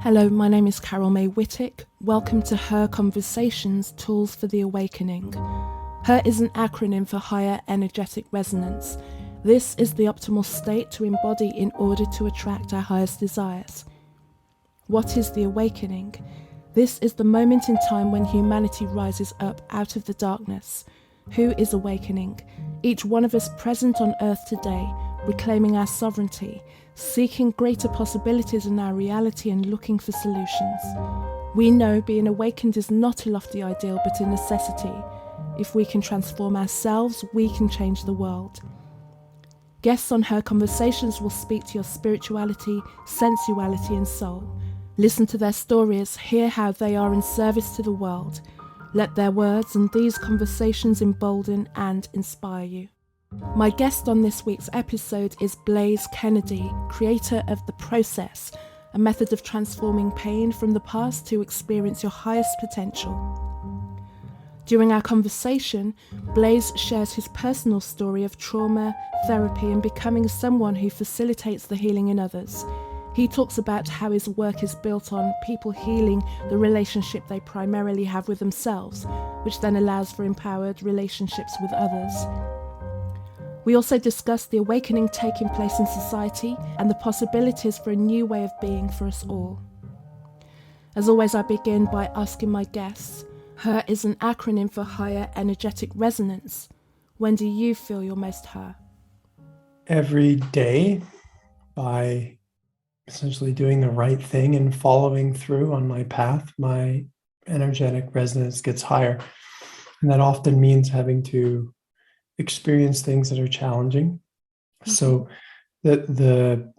Hello, my name is Carol May Whittick. Welcome to Her Conversations, Tools for the Awakening. Her is an acronym for Higher Energetic Resonance. This is the optimal state to embody in order to attract our highest desires. What is the awakening? This is the moment in time when humanity rises up out of the darkness. Who is awakening? Each one of us present on earth today, reclaiming our sovereignty, seeking greater possibilities in our reality and looking for solutions. We know being awakened is not a lofty ideal but a necessity. If we can transform ourselves, we can change the world. Guests on Her Conversations will speak to your spirituality, sensuality and soul. Listen to their stories, hear how they are in service to the world. Let their words and these conversations embolden and inspire you. My guest on this week's episode is Blaise Kennedy, creator of The Process, a method of transforming pain from the past to experience your highest potential. During our conversation, Blaise shares his personal story of trauma, therapy, and becoming someone who facilitates the healing in others. He talks about how his work is built on people healing the relationship they primarily have with themselves, which then allows for empowered relationships with others. We also discuss the awakening taking place in society and the possibilities for a new way of being for us all. As always, I begin by asking my guests, HER is an acronym for Higher Energetic Resonance. When do you feel your most HER? Every day, by essentially doing the right thing and following through on my path, my energetic resonance gets higher. And that often means having to experience things that are challenging. Mm-hmm. So the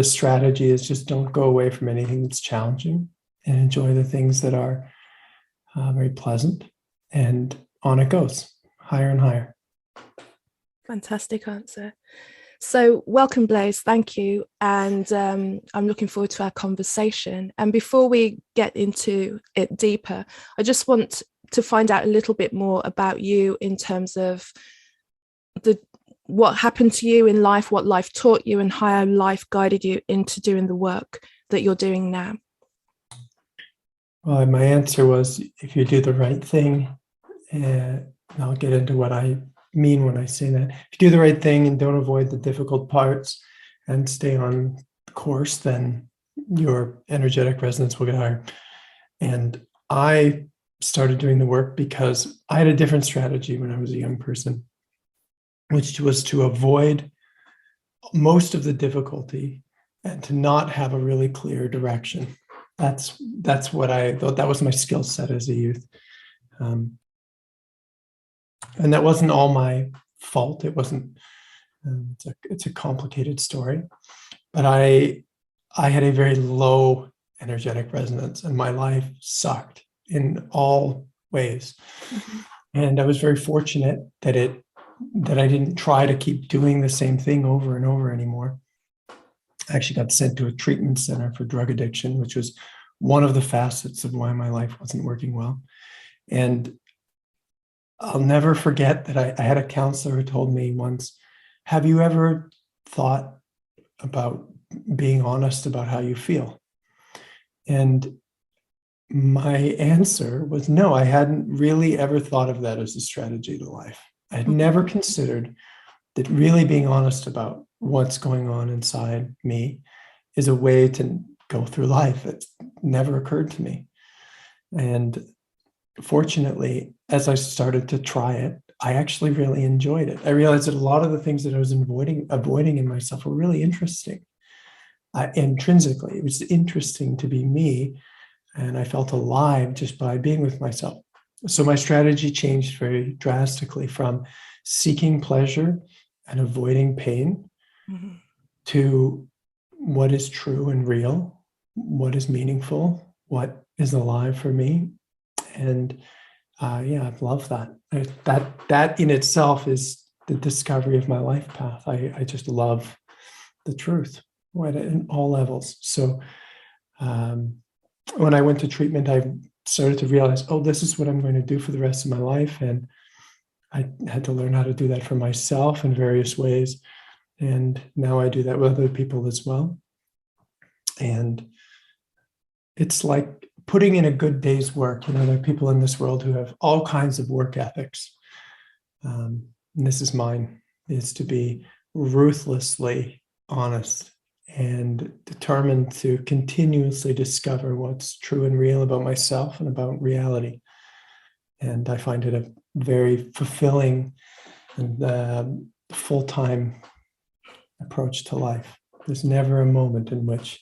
strategy is just don't go away from anything that's challenging and enjoy the things that are very pleasant, and on it goes, higher and higher. Fantastic answer. So welcome, Blaise. Thank you. And I'm looking forward to our conversation. And before we get into it deeper, I just want to find out a little bit more about you in terms of what happened to you in life, what life taught you, and how life guided you into doing the work that you're doing now. Well, my answer was, if you do the right thing, and I'll get into what I mean when I say that. If you do the right thing and don't avoid the difficult parts and stay on course, then your energetic resonance will get higher. And I started doing the work because I had a different strategy when I was a young person, which was to avoid most of the difficulty and to not have a really clear direction. That's what I thought. That was my skill set as a youth. And that wasn't all my fault. It wasn't. It's a complicated story, but I had a very low energetic resonance, and my life sucked in all ways. Mm-hmm. And I was very fortunate that I didn't try to keep doing the same thing over and over anymore. I actually got sent to a treatment center for drug addiction, which was one of the facets of why my life wasn't working well. And I'll never forget that I had a counselor who told me once, have you ever thought about being honest about how you feel? And my answer was no, I hadn't really ever thought of that as a strategy to life. I had never considered that really being honest about what's going on inside me is a way to go through life. It's never occurred to me. And fortunately, as I started to try it, I actually really enjoyed it. I realized that a lot of the things that I was avoiding in myself were really interesting. Intrinsically, it was interesting to be me, and I felt alive just by being with myself. So my strategy changed very drastically from seeking pleasure and avoiding pain mm-hmm. to what is true and real, what is meaningful, what is alive for me. And I love that. That in itself is the discovery of my life path. I just love the truth right in all levels. So when I went to treatment, I started to realize, this is what I'm going to do for the rest of my life. And I had to learn how to do that for myself in various ways. And now I do that with other people as well. And it's like putting in a good day's work. There are people in this world who have all kinds of work ethics. And this is mine, is to be ruthlessly honest and determined to continuously discover what's true and real about myself and about reality. And I find it a very fulfilling and full-time approach to life. There's never a moment in which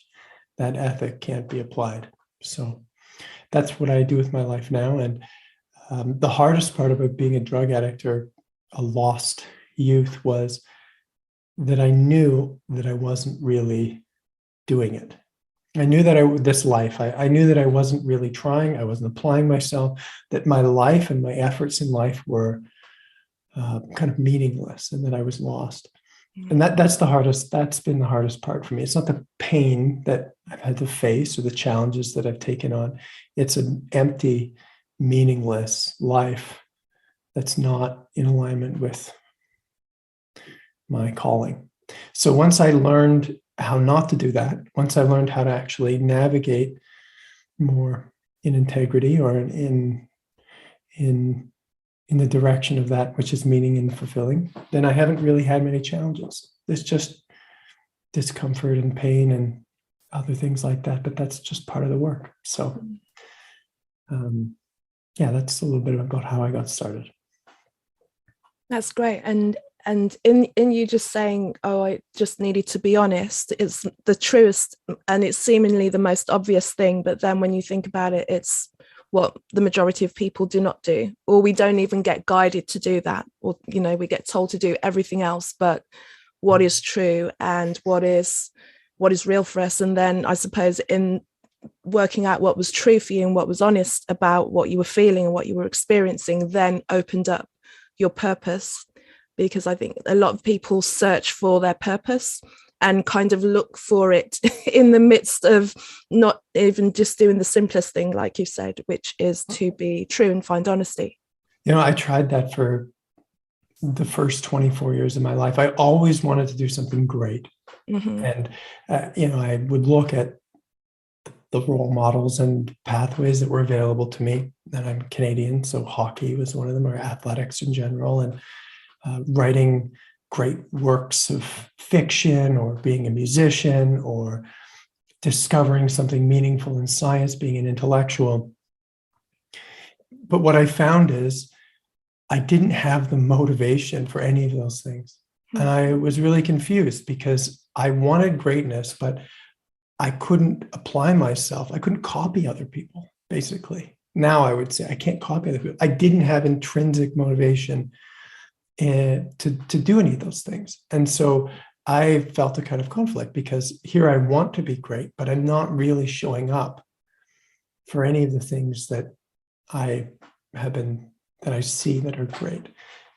that ethic can't be applied. So that's what I do with my life now. And the hardest part about being a drug addict or a lost youth was that I knew that I wasn't really doing it. I knew that I knew that I wasn't really trying. I wasn't applying myself, that my life and my efforts in life were kind of meaningless, and that I was lost. And that's been the hardest part for me. It's not the pain that I've had to face or the challenges that I've taken on. It's an empty, meaningless life that's not in alignment with my calling. So once I learned how not to do that, once I learned how to actually navigate more in integrity or in the direction of that which is meaning and fulfilling, then I haven't really had many challenges. There's just discomfort and pain and other things like that, but that's just part of the work. So that's a little bit about how I got started. That's great. And in you just saying, oh, I just needed to be honest, it's the truest and it's seemingly the most obvious thing. But then when you think about it, it's what the majority of people do not do, or we don't even get guided to do that. Or, we get told to do everything else, but what is true and what is real for us. And then I suppose in working out what was true for you and what was honest about what you were feeling and what you were experiencing, then opened up your purpose. Because I think a lot of people search for their purpose and kind of look for it in the midst of not even just doing the simplest thing, like you said, which is to be true and find honesty. I tried that for the first 24 years of my life. I always wanted to do something great. Mm-hmm. And, I would look at the role models and pathways that were available to me. And I'm Canadian, so hockey was one of them, or athletics in general. And writing great works of fiction, or being a musician, or discovering something meaningful in science, being an intellectual. But what I found is I didn't have the motivation for any of those things. And I was really confused because I wanted greatness, but I couldn't apply myself. I couldn't copy other people, basically. Now I would say I can't copy other people. I didn't have intrinsic motivation to do any of those things. And so I felt a kind of conflict, because here I want to be great, but I'm not really showing up for any of the things that I see that are great.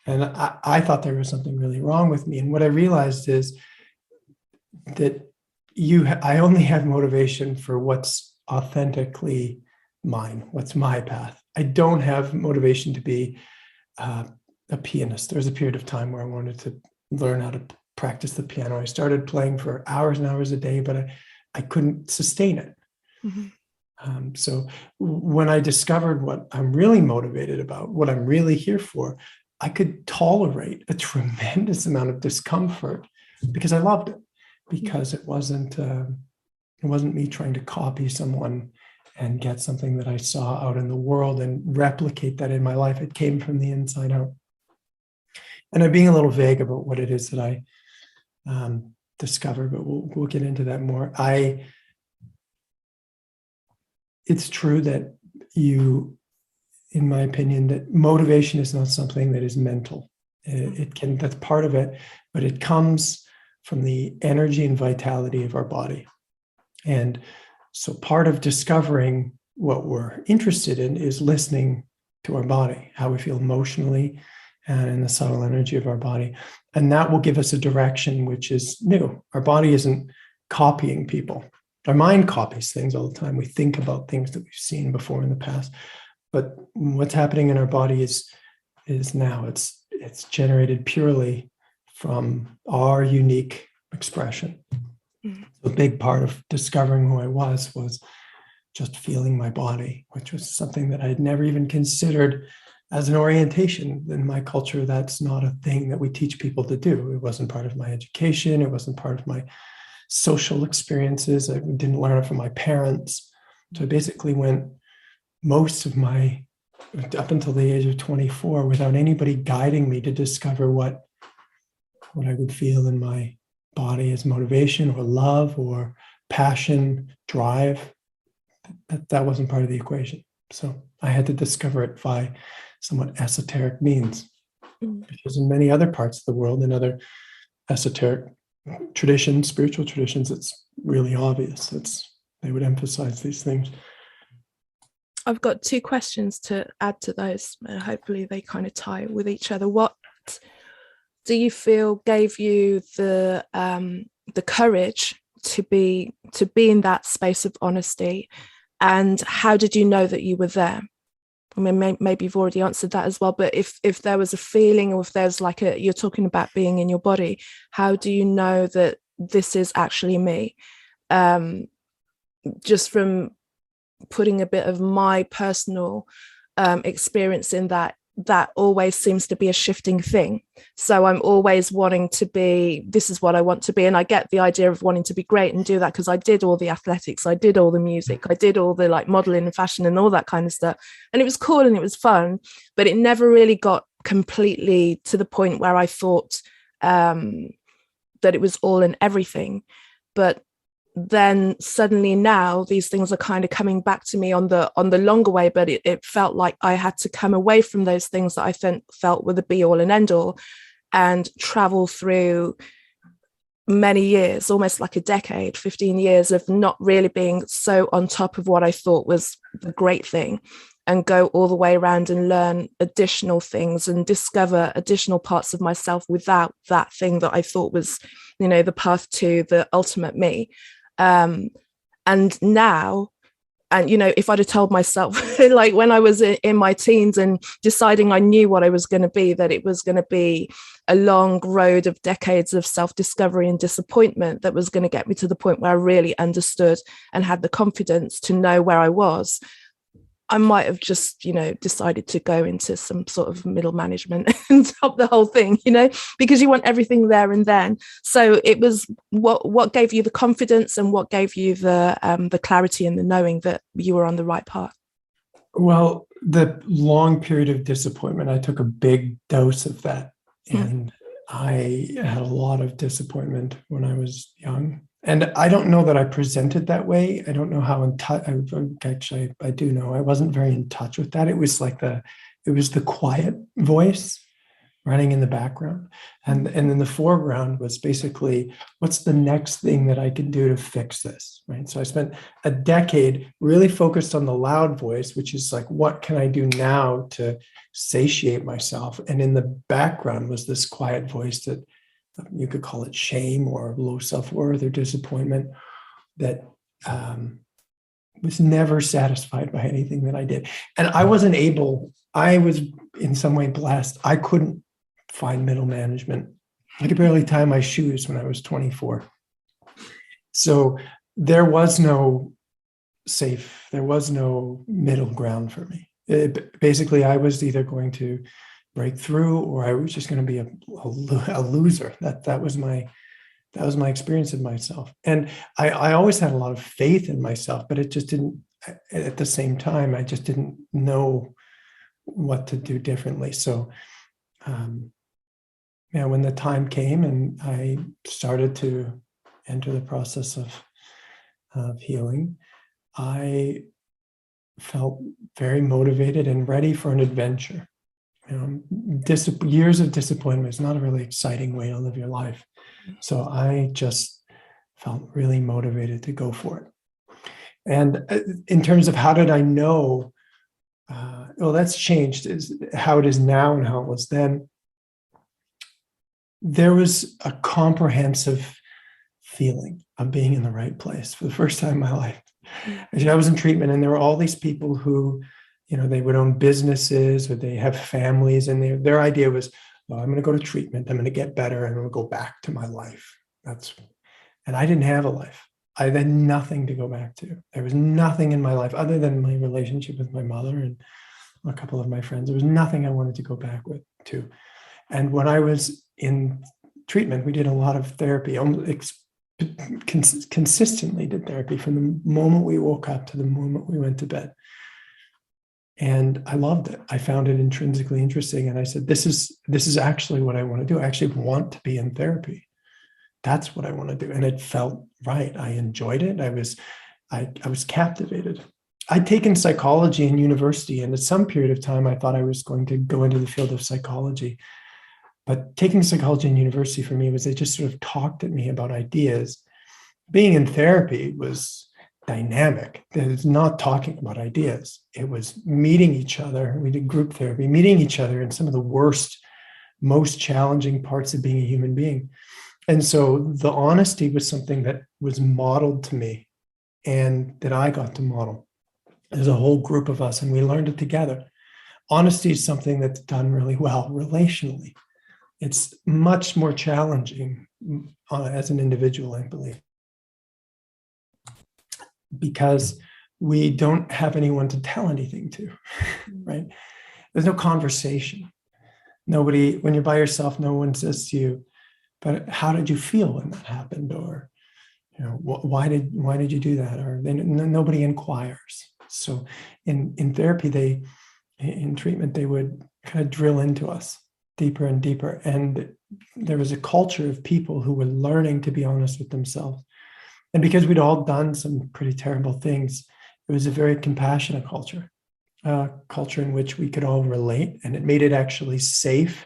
And I thought there was something really wrong with me. And what I realized is that I only have motivation for what's authentically mine, what's my path. I don't have motivation to be a pianist. There was a period of time where I wanted to learn how to practice the piano. I started playing for hours and hours a day, but I couldn't sustain it. Mm-hmm. So when I discovered what I'm really motivated about, what I'm really here for, I could tolerate a tremendous amount of discomfort because I loved it, because it wasn't me trying to copy someone and get something that I saw out in the world and replicate that in my life. It came from the inside out. And I'm being a little vague about what it is that I discovered, but we'll get into that more. It's true that in my opinion, that motivation is not something that is mental. That's part of it, but it comes from the energy and vitality of our body. And so part of discovering what we're interested in is listening to our body, how we feel emotionally, and in the subtle energy of our body. And that will give us a direction which is new. Our body isn't copying people. Our mind copies things all the time. We think about things that we've seen before in the past. But what's happening in our body is now. It's generated purely from our unique expression. Mm-hmm. A big part of discovering who I was just feeling my body, which was something that I had never even considered as an orientation. In my culture, that's not a thing that we teach people to do. It wasn't part of my education. It wasn't part of my social experiences. I didn't learn it from my parents. So I basically went most of my, up until the age of 24, without anybody guiding me to discover what I would feel in my body as motivation or love or passion, drive. That wasn't part of the equation. So I had to discover it by somewhat esoteric means, because in many other parts of the world, in other esoteric traditions, spiritual traditions, it's really obvious. They would emphasize these things. I've got two questions to add to those. Hopefully they kind of tie with each other. What do you feel gave you the courage to be in that space of honesty, and how did you know that you were there? I mean, maybe you've already answered that as well, but if there was a feeling, or if there's like you're talking about being in your body, how do you know that this is actually me? Just from putting a bit of my personal experience in that always seems to be a shifting thing. So I'm always wanting to be, this is what I want to be. And I get the idea of wanting to be great and do that, because I did all the athletics, I did all the music, I did all the like modeling and fashion and all that kind of stuff. And it was cool and it was fun, but it never really got completely to the point where I thought that it was all and everything. But then suddenly now these things are kind of coming back to me on the longer way, but it felt like I had to come away from those things that I felt were the be all and end all, and travel through many years, almost like a decade, 15 years of not really being so on top of what I thought was the great thing, and go all the way around and learn additional things and discover additional parts of myself without that thing that I thought was, the path to the ultimate me. And now, and if I'd have told myself like when I was in my teens and deciding I knew what I was going to be, that it was going to be a long road of decades of self-discovery and disappointment that was going to get me to the point where I really understood and had the confidence to know where I was, I might have just, decided to go into some sort of middle management and stop the whole thing, because you want everything there and then. So it was what gave you the confidence, and what gave you the clarity and the knowing that you were on the right path? Well, the long period of disappointment, I took a big dose of that. And I had a lot of disappointment when I was young. And I don't know that I presented that way. I don't know how in touch. Actually, I do know I wasn't very in touch with that. It was like the quiet voice running in the background, and then the foreground was basically, what's the next thing that I can do to fix this, right? So I spent a decade really focused on the loud voice, which is like, what can I do now to satiate myself? And in the background was this quiet voice that you could call it shame or low self-worth or disappointment, that was never satisfied by anything that I did. And I was in some way blessed. I couldn't find middle management. I could barely tie my shoes when I was 24. So there was no middle ground for me. Basically, I was either going to break through, or I was just going to be a loser. That was my experience of myself. And I always had a lot of faith in myself, but it just didn't, at the same time, I just didn't know what to do differently. So, when the time came and I started to enter the process of healing, I felt very motivated and ready for an adventure. Years of disappointment is not a really exciting way to live your life. So I just felt really motivated to go for it. And in terms of how did I know, that's changed, is how it is now and how it was then. There was a comprehensive feeling of being in the right place for the first time in my life. I was in treatment, and there were all these people who, they would own businesses, or they have families, and their idea was, well, I'm going to go to treatment, I'm going to get better, and I'm going to go back to my life. And I didn't have a life. I had nothing to go back to. There was nothing in my life other than my relationship with my mother and a couple of my friends. There was nothing I wanted to go back to. And when I was in treatment, we did a lot of therapy, consistently did therapy from the moment we woke up to the moment we went to bed. And I loved it. I found it intrinsically interesting. And I said, this is actually what I want to do. I actually want to be in therapy. That's what I want to do. And it felt right. I enjoyed it. I was captivated. I'd taken psychology in university, and at some period of time, I thought I was going to go into the field of psychology. But taking psychology in university for me was they just sort of talked at me about ideas. Being in therapy was dynamic. It was not talking about ideas. It was meeting each other. We did group therapy, meeting each other in some of the worst, most challenging parts of being a human being. And so the honesty was something that was modeled to me and that I got to model. There's a whole group of us and we learned it together. Honesty is something that's done really well relationally. It's much more challenging as an individual, I believe, because we don't have anyone to tell anything to, right? There's no conversation. Nobody, when you're by yourself, no one says to you, but how did you feel when that happened? Or, why did you do that? Or nobody inquires. So in therapy, in treatment, they would kind of drill into us deeper and deeper. And there was a culture of people who were learning to be honest with themselves. And because we'd all done some pretty terrible things, it was a very compassionate culture, a culture in which we could all relate. And it made it actually safe,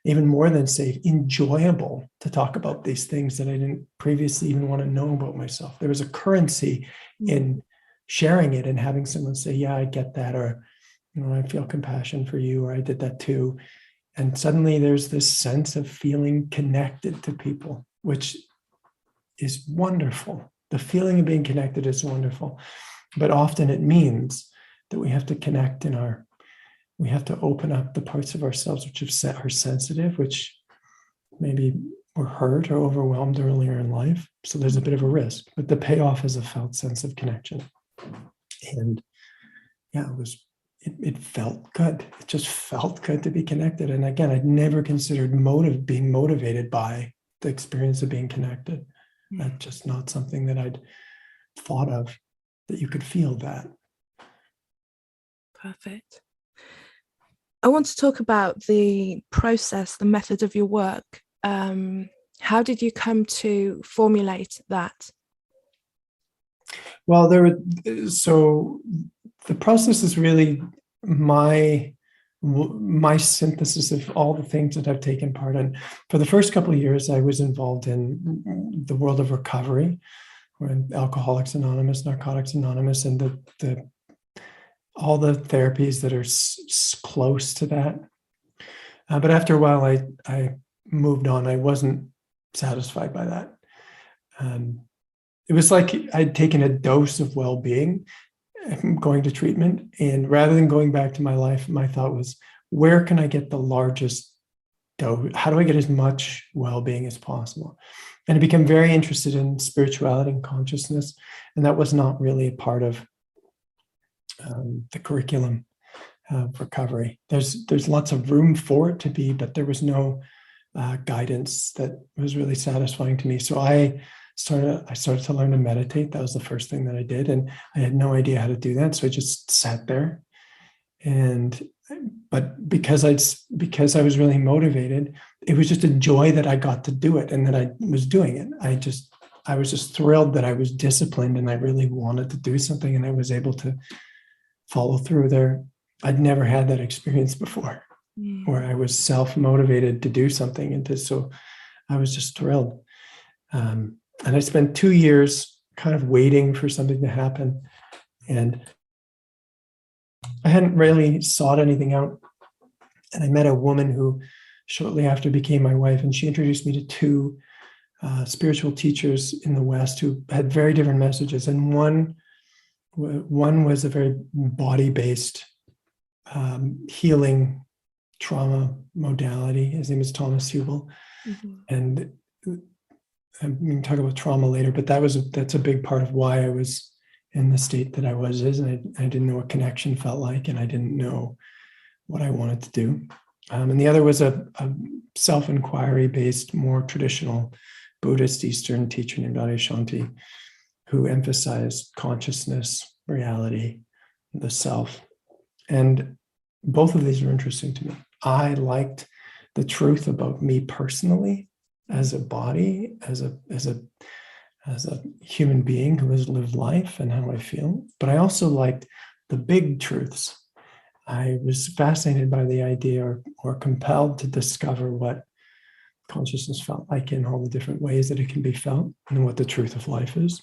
even more than safe, enjoyable to talk about these things that I didn't previously even want to know about myself. There was a currency in sharing it and having someone say, yeah, I get that, or, I feel compassion for you, or I did that too. And suddenly there's this sense of feeling connected to people, which is wonderful. The feeling of being connected is wonderful. But often it means that we have to connect we have to open up the parts of ourselves which are sensitive, which maybe were hurt or overwhelmed earlier in life. So there's a bit of a risk, but the payoff is a felt sense of connection. And yeah, it felt good. It just felt good to be connected. And again, I'd never considered being motivated by the experience of being connected. That's just not something that I'd thought of, that you could feel that. Perfect. I want to talk about the process, the method of your work. How did you come to formulate that? Well, so the process is really my synthesis of all the things that I've taken part in. For the first couple of years, I was involved in the world of recovery, when Alcoholics Anonymous, Narcotics Anonymous, and all the therapies that are close to that. But after a while, I moved on. I wasn't satisfied by that. It was like I'd taken a dose of well-being going to treatment. And rather than going back to my life, my thought was, where can I get the largest dose? How do I get as much well-being as possible? And I became very interested in spirituality and consciousness. And that was not really a part of the curriculum of recovery. There's lots of room for it to be, but there was no guidance that was really satisfying to me. So I started to learn to meditate. That was the first thing that I did. And I had no idea how to do that. So I just sat there. But because I was really motivated, it was just a joy that I got to do it and that I was doing it. I was just thrilled that I was disciplined and I really wanted to do something and I was able to follow through there. I'd never had that experience before where I was self-motivated to do something. So I was just thrilled. And I spent 2 years kind of waiting for something to happen. And I hadn't really sought anything out. And I met a woman who shortly after became my wife, and she introduced me to two spiritual teachers in the West who had very different messages. And one was a very body-based healing trauma modality. His name is Thomas Hubel. And we can talk about trauma later, but that's a big part of why I was in the state that I was, and I didn't know what connection felt like, and I didn't know what I wanted to do. And the other was a self-inquiry based, more traditional Buddhist Eastern teacher named Adyashanti, who emphasized consciousness, reality, the self. And both of these were interesting to me. I liked the truth about me personally, as a body, as a human being who has lived life and how I feel. But I also liked the big truths. I was fascinated by the idea, or compelled to discover what consciousness felt like in all the different ways that it can be felt, and what the truth of life is.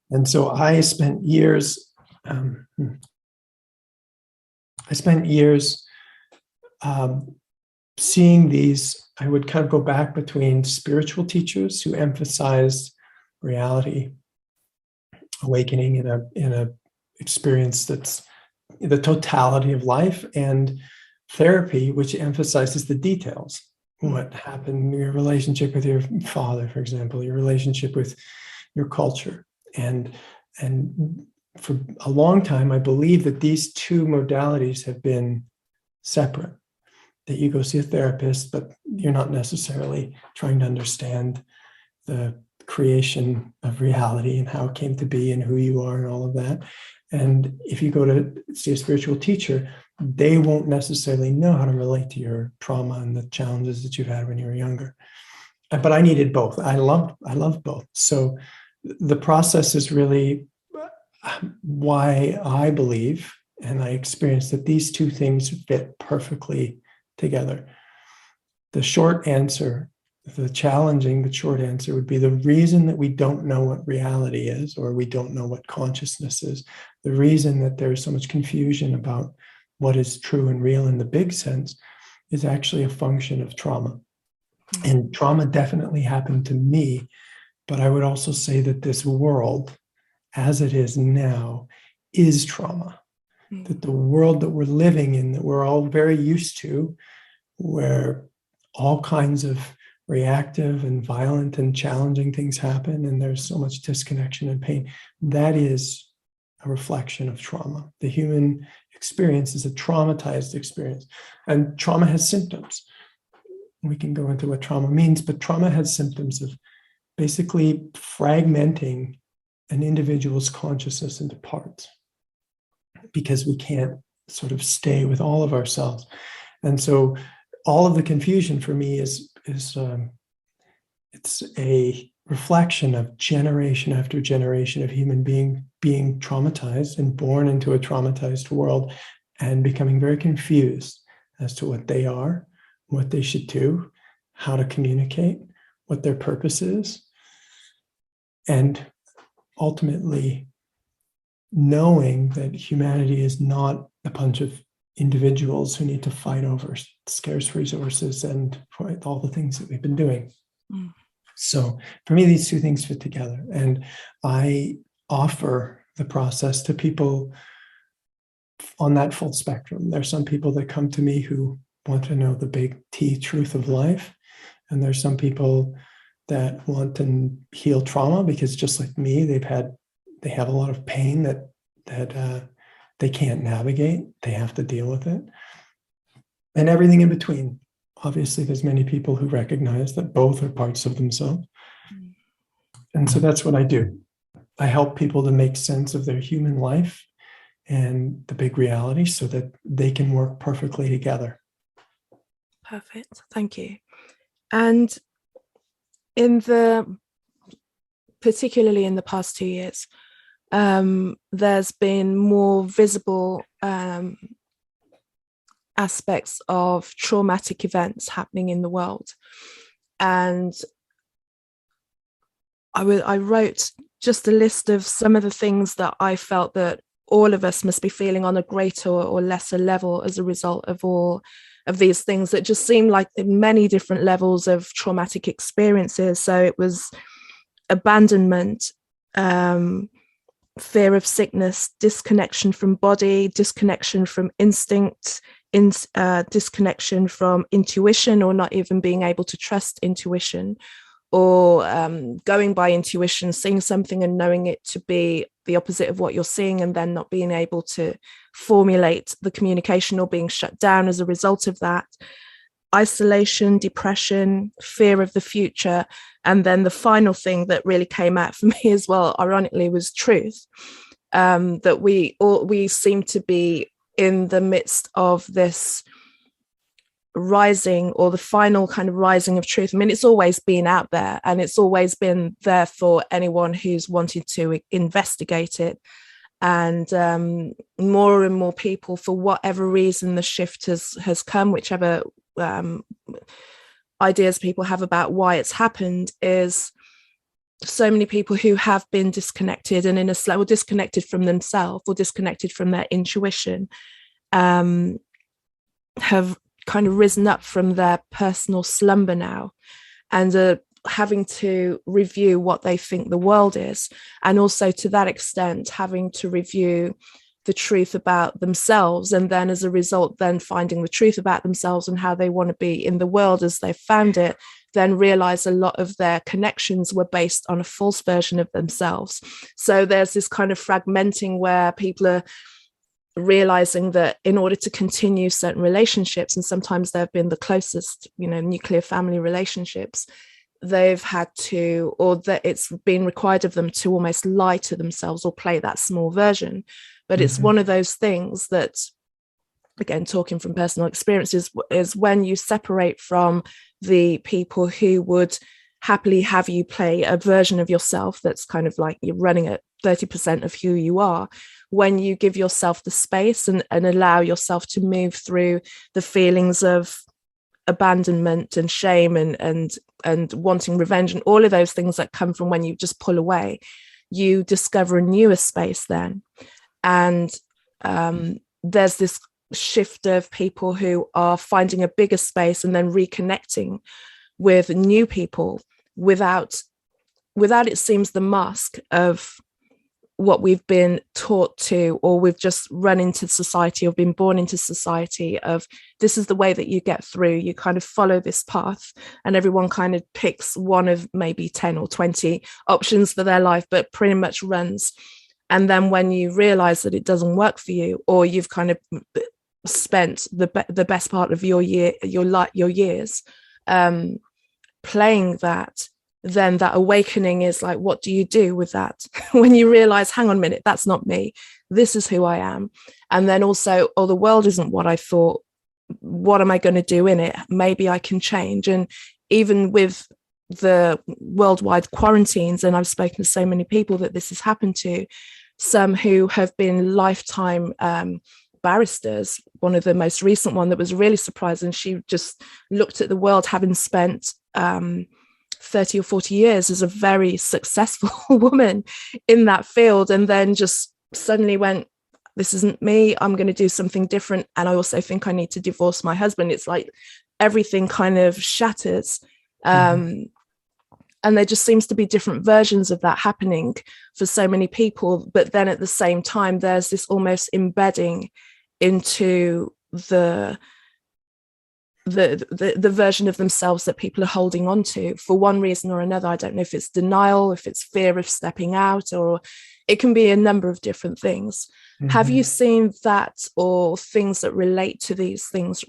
And so I spent years seeing these. I would kind of go back between spiritual teachers who emphasized reality, awakening in a experience that's the totality of life, and therapy, which emphasizes the details. What happened in your relationship with your father, for example, your relationship with your culture. And for a long time, I believe that these two modalities have been separate. That you go see a therapist, but you're not necessarily trying to understand the creation of reality and how it came to be and who you are and all of that. And if you go to see a spiritual teacher, they won't necessarily know how to relate to your trauma and the challenges that you've had when you were younger. But I needed both. I loved both. So the process is really why I believe, and I experienced, that these two things fit perfectly together. The short answer, the short answer would be the reason that we don't know what reality is, or we don't know what consciousness is, the reason that there's so much confusion about what is true and real in the big sense, is actually a function of trauma. And trauma definitely happened to me, but I would also say that this world, as it is now, is trauma. That the world that we're living in, that we're all very used to, where all kinds of reactive and violent and challenging things happen, and there's so much disconnection and pain, that is a reflection of trauma. The human experience is a traumatized experience, and trauma has symptoms. We can go into what trauma means, but trauma has symptoms of basically fragmenting an individual's consciousness into parts, because we can't sort of stay with all of ourselves. And so all of the confusion for me is it's a reflection of generation after generation of human being traumatized and born into a traumatized world, and becoming very confused as to what they are, what they should do, how to communicate, what their purpose is, and ultimately knowing that humanity is not a bunch of individuals who need to fight over scarce resources and all the things that we've been doing. So for me, these two things fit together, and I offer the process to people on that full spectrum. There's some people that come to me who want to know the big T truth of life, and there's some people that want to heal trauma, because just like me, they have a lot of pain that they can't navigate. They have to deal with it, and everything in between. Obviously, there's many people who recognize that both are parts of themselves. And so that's what I do. I help people to make sense of their human life and the big reality so that they can work perfectly together. Perfect. Thank you. And particularly in the past 2 years, there's been more visible aspects of traumatic events happening in the world. And I wrote just a list of some of the things that I felt that all of us must be feeling on a greater or lesser level as a result of all of these things that just seemed like many different levels of traumatic experiences. So it was abandonment, fear of sickness, disconnection from body, disconnection from instinct, disconnection from intuition, or not even being able to trust intuition, or going by intuition, seeing something and knowing it to be the opposite of what you're seeing, and then not being able to formulate the communication, or being shut down as a result of that. Isolation, depression, fear of the future. And then the final thing that really came out for me as well, ironically, was truth. That we seem to be in the midst of this rising, or the final kind of rising of truth. I mean, it's always been out there, and it's always been there for anyone who's wanted to investigate it. And more and more people, for whatever reason the shift has come, whichever ideas people have about why it's happened, is so many people who have been disconnected and or disconnected from themselves, or disconnected from their intuition, have kind of risen up from their personal slumber now, and are having to review what they think the world is, and also to that extent having to review the truth about themselves, and then as a result then finding the truth about themselves and how they want to be in the world as they've found it, then realize a lot of their connections were based on a false version of themselves. So there's this kind of fragmenting where people are realizing that in order to continue certain relationships, and sometimes they've been the closest, nuclear family relationships, they've had to, or that it's been required of them to almost lie to themselves or play that small version. But it's one of those things that, again, talking from personal experiences, is when you separate from the people who would happily have you play a version of yourself that's kind of like you're running at 30% of who you are, when you give yourself the space and allow yourself to move through the feelings of abandonment and shame and wanting revenge and all of those things that come from when you just pull away, you discover a newer space then. And there's this shift of people who are finding a bigger space and then reconnecting with new people without it seems the mask of what we've been taught to, or we've just run into society or been born into society of, this is the way that you get through. You kind of follow this path, and everyone kind of picks one of maybe 10 or 20 options for their life, but pretty much runs. And then when you realize that it doesn't work for you, or you've kind of spent the best part of your years playing that, then that awakening is like, what do you do with that? When you realize, hang on a minute, that's not me. This is who I am. And then also, oh, the world isn't what I thought. What am I going to do in it? Maybe I can change. And even with the worldwide quarantines, and I've spoken to so many people that this has happened to, some who have been lifetime barristers. One of the most recent one that was really surprising, she just looked at the world having spent 30 or 40 years as a very successful woman in that field, and then just suddenly went, this isn't me, I'm going to do something different. And I also think I need to divorce my husband. It's like everything kind of shatters. And there just seems to be different versions of that happening for so many people. But then at the same time, there's this almost embedding into the version of themselves that people are holding on to for one reason or another. I don't know if it's denial, if it's fear of stepping out, or it can be a number of different things. Have you seen that, or things that relate to these things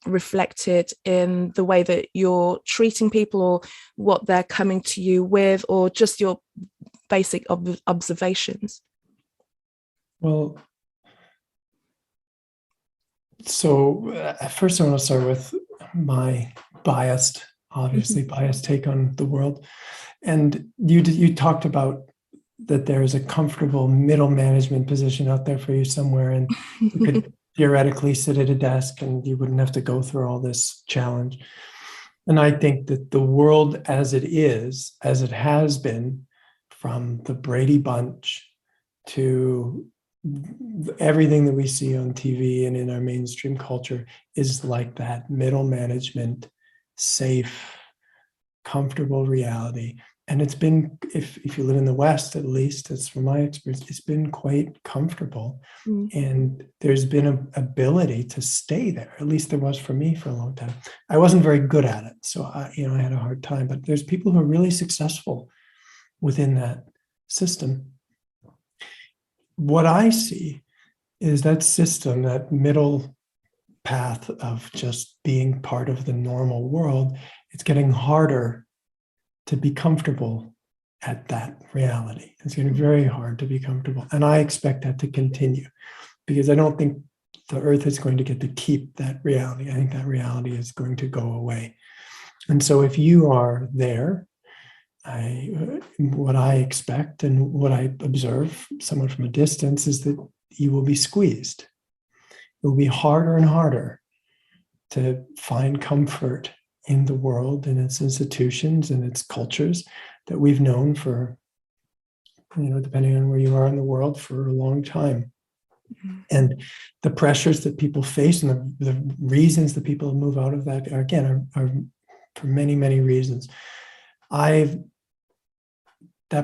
reflected in the way that you're treating people, or what they're coming to you with, or just your basic observations? Well, so first I want to start with my biased take on the world. And you talked about that there is a comfortable middle management position out there for you somewhere, and you could theoretically sit at a desk and you wouldn't have to go through all this challenge. And I think that the world as it is, as it has been, from the Brady Bunch to everything that we see on TV and in our mainstream culture, is like that middle management, safe, comfortable reality. And it's been, if you live in the West, at least, it's from my experience, it's been quite comfortable. And there's been an ability to stay there. At least there was for me for a long time. I wasn't very good at it, so I had a hard time. But there's people who are really successful within that system. What I see is that system, that middle path of just being part of the normal world, it's getting harder to be comfortable at that reality. It's getting very hard to be comfortable. And I expect that to continue, because I don't think the earth is going to get to keep that reality. I think that reality is going to go away. And so if you are there, what I expect and what I observe somewhat from a distance is that you will be squeezed. It will be harder and harder to find comfort in the world and its institutions and its cultures that we've known for, depending on where you are in the world, for a long time. And the pressures that people face and the reasons that people move out of that are for many, many reasons. That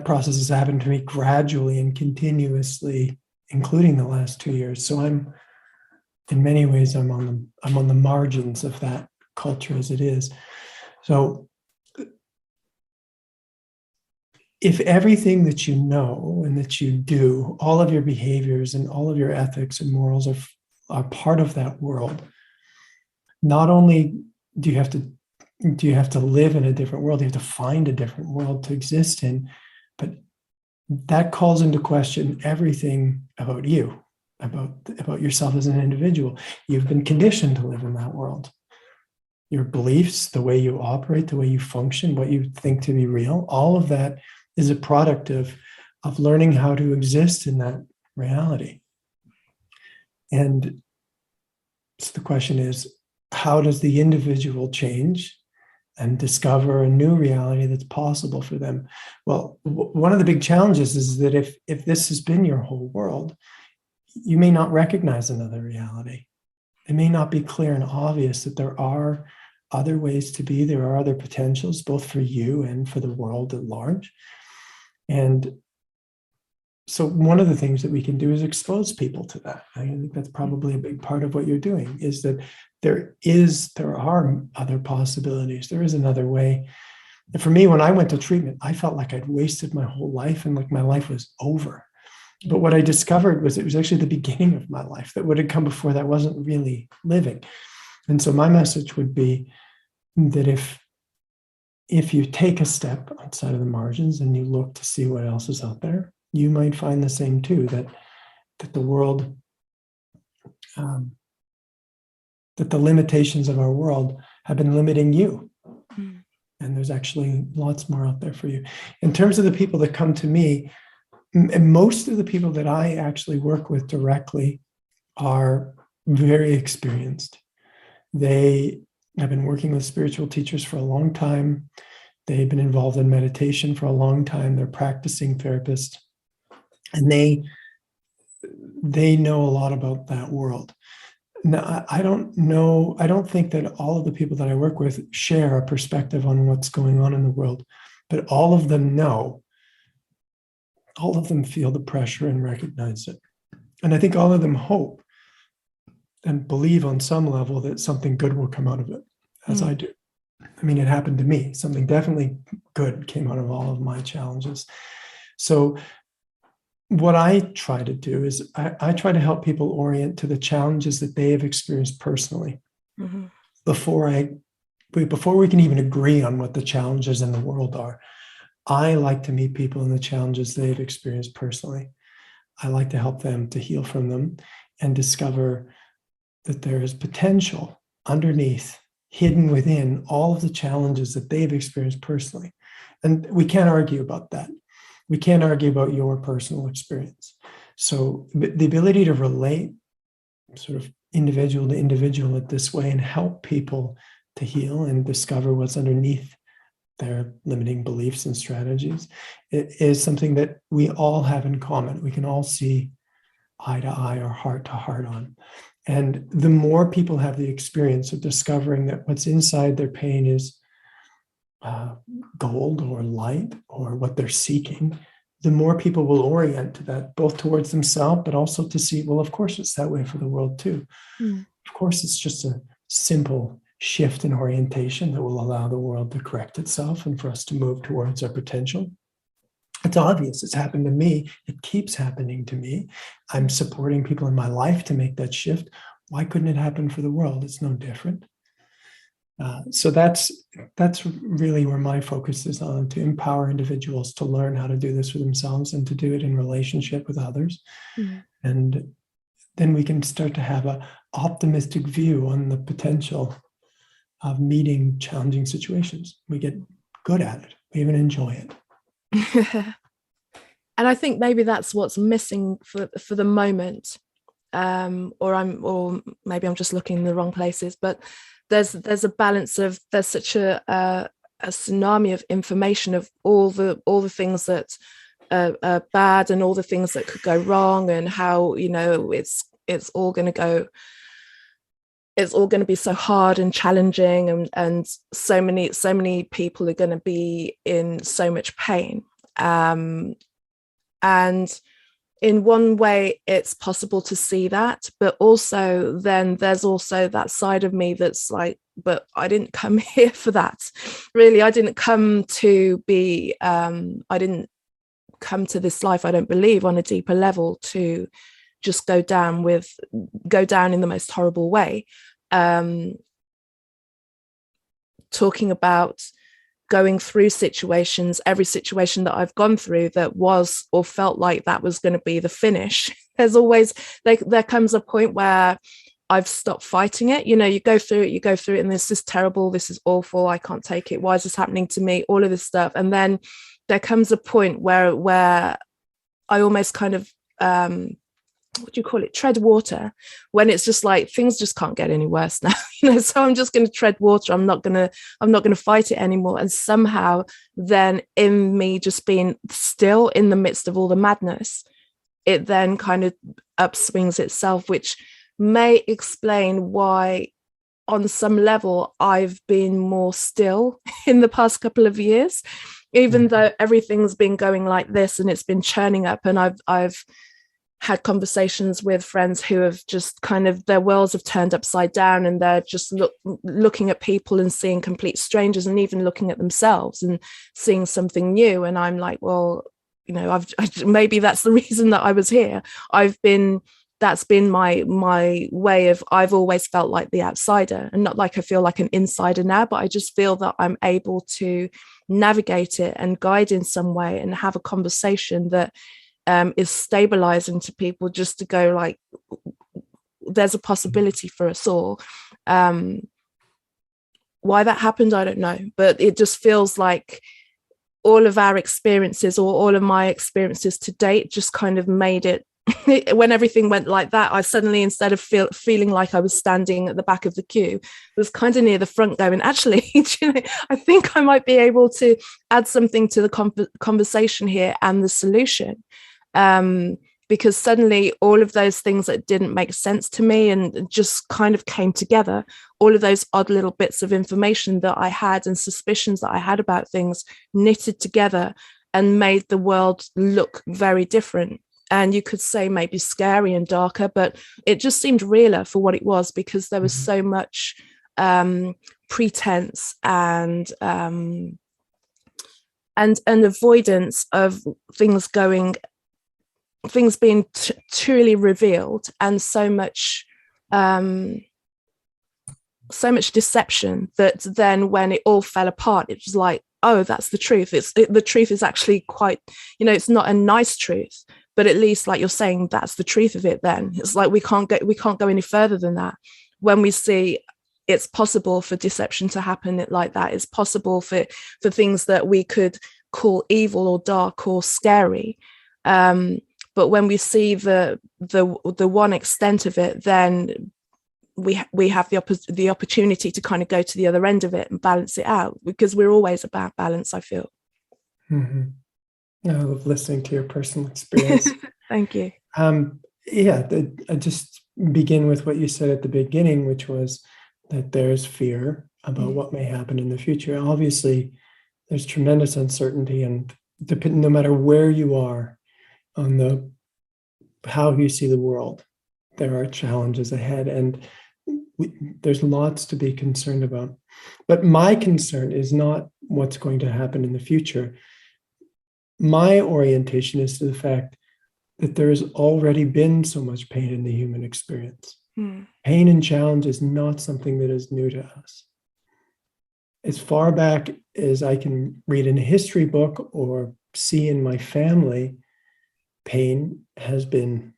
process has happened to me gradually and continuously, including the last 2 years. So in many ways, I'm on the margins of that culture as it is. So if everything that you know and that you do, all of your behaviors and all of your ethics and morals are part of that world, not only do you have to live in a different world, you have to find a different world to exist in, but that calls into question everything about you, about yourself as an individual. You've been conditioned to live in that world. Your beliefs, the way you operate, the way you function, what you think to be real, all of that is a product of learning how to exist in that reality. And so the question is, how does the individual change and discover a new reality that's possible for them? Well, one of the big challenges is that if this has been your whole world, you may not recognize another reality. It may not be clear and obvious that there are other ways to be, there are other potentials, both for you and for the world at large. And so one of the things that we can do is expose people to that. I think that's probably a big part of what you're doing, is that there are other possibilities. There is another way. And for me, when I went to treatment, I felt like I'd wasted my whole life and like my life was over. But what I discovered was it was actually the beginning of my life. That what had come before that wasn't really living. And so my message would be that if you take a step outside of the margins and you look to see what else is out there, you might find the same too, that the world, that the limitations of our world have been limiting you. And there's actually lots more out there for you. In terms of the people that come to me, and most of the people that I actually work with directly are very experienced. They have been working with spiritual teachers for a long time. They've been involved in meditation for a long time. They're practicing therapists. And they know a lot about that world. Now, I don't think that all of the people that I work with share a perspective on what's going on in the world, but all of them know. All of them feel the pressure and recognize it. And I think all of them hope and believe on some level that something good will come out of it, as I do. I mean, it happened to me. Something definitely good came out of all of my challenges. So what I try to do is I try to help people orient to the challenges that they have experienced personally before we can even agree on what the challenges in the world are. I like to meet people in the challenges they've experienced personally. I like to help them to heal from them and discover that there is potential underneath, hidden within all of the challenges that they've experienced personally. And we can't argue about that. We can't argue about your personal experience. So the ability to relate sort of individual to individual in this way and help people to heal and discover what's underneath their limiting beliefs and strategies, it is something that we all have in common. We can all see eye to eye or heart to heart on. And the more people have the experience of discovering that what's inside their pain is gold or light or what they're seeking, the more people will orient to that, both towards themselves, but also to see, well, of course it's that way for the world too. Of course, it's just a simple shift in orientation that will allow the world to correct itself and for us to move towards our potential. It's obvious. It's happened to me. It keeps happening to me. I'm supporting people in my life to make that shift. Why couldn't it happen for the world? It's no different. So that's really where my focus is on, to empower individuals to learn how to do this for themselves and to do it in relationship with others. And then we can start to have an optimistic view on the potential of meeting challenging situations. We get good at it. We even enjoy it. And I think maybe that's what's missing for the moment. Or maybe I'm just looking in the wrong places, but there's a balance of, there's such a tsunami of information of all the things that are bad and all the things that could go wrong, and how, you know, it's all going to be so hard and challenging, and so many people are going to be in so much pain. And in one way it's possible to see that, but also then there's also that side of me that's like, but I didn't come here for that. Really, I didn't come to be, I didn't come to this life, I don't believe, on a deeper level to just go down in the most horrible way. Talking about going through situations, every situation that I've gone through that was or felt like that was going to be the finish, there's always, there comes a point where I've stopped fighting it. You know, you go through it and this is terrible, this is awful, I can't take it, why is this happening to me, all of this stuff. And then there comes a point where I almost kind of what do you call it, tread water, when it's just like things just can't get any worse now, you know, so I'm just going to tread water, I'm not going to fight it anymore. And somehow then, in me just being still in the midst of all the madness, it then kind of upswings itself, which may explain why on some level I've been more still in the past couple of years, even though everything's been going like this and it's been churning up. And I've had conversations with friends who have just kind of, their worlds have turned upside down, and they're just looking at people and seeing complete strangers, and even looking at themselves and seeing something new. And I'm like, well, you know, maybe that's the reason that I was here. That's been my way of, I've always felt like the outsider, and not like I feel like an insider now, but I just feel that I'm able to navigate it and guide in some way and have a conversation that is stabilizing to people, just to go like, there's a possibility for us all. Why that happened, I don't know, but it just feels like all of our experiences, or all of my experiences to date, just kind of made it when everything went like that, I suddenly, instead of feeling like I was standing at the back of the queue, was kind of near the front going, actually, you know, I think I might be able to add something to the conversation here and the solution. Because suddenly all of those things that didn't make sense to me and just kind of came together, all of those odd little bits of information that I had and suspicions that I had about things knitted together and made the world look very different. And you could say maybe scary and darker, but it just seemed realer for what it was, because there was so much pretense and avoidance of things being truly revealed, and so much deception, that then when it all fell apart, it was like, oh, that's the truth. The truth is actually quite, you know, it's not a nice truth, but at least, like you're saying, that's the truth of it. Then it's like we can't go any further than that. When we see it's possible for deception to happen like that, it's possible for things that we could call evil or dark or scary. But when we see the one extent of it, then we have the opportunity to kind of go to the other end of it and balance it out, because we're always about balance, I feel. Mm-hmm. I love listening to your personal experience. Thank you. I just begin with what you said at the beginning, which was that there's fear about what may happen in the future. Obviously, There's tremendous uncertainty, and no matter where you are on how you see the world, there are challenges ahead, and there's lots to be concerned about. But my concern is not what's going to happen in the future. My orientation is to the fact that there has already been so much pain in the human experience. Pain and challenge is not something that is new to us. As far back as I can read in a history book or see in my family, pain has been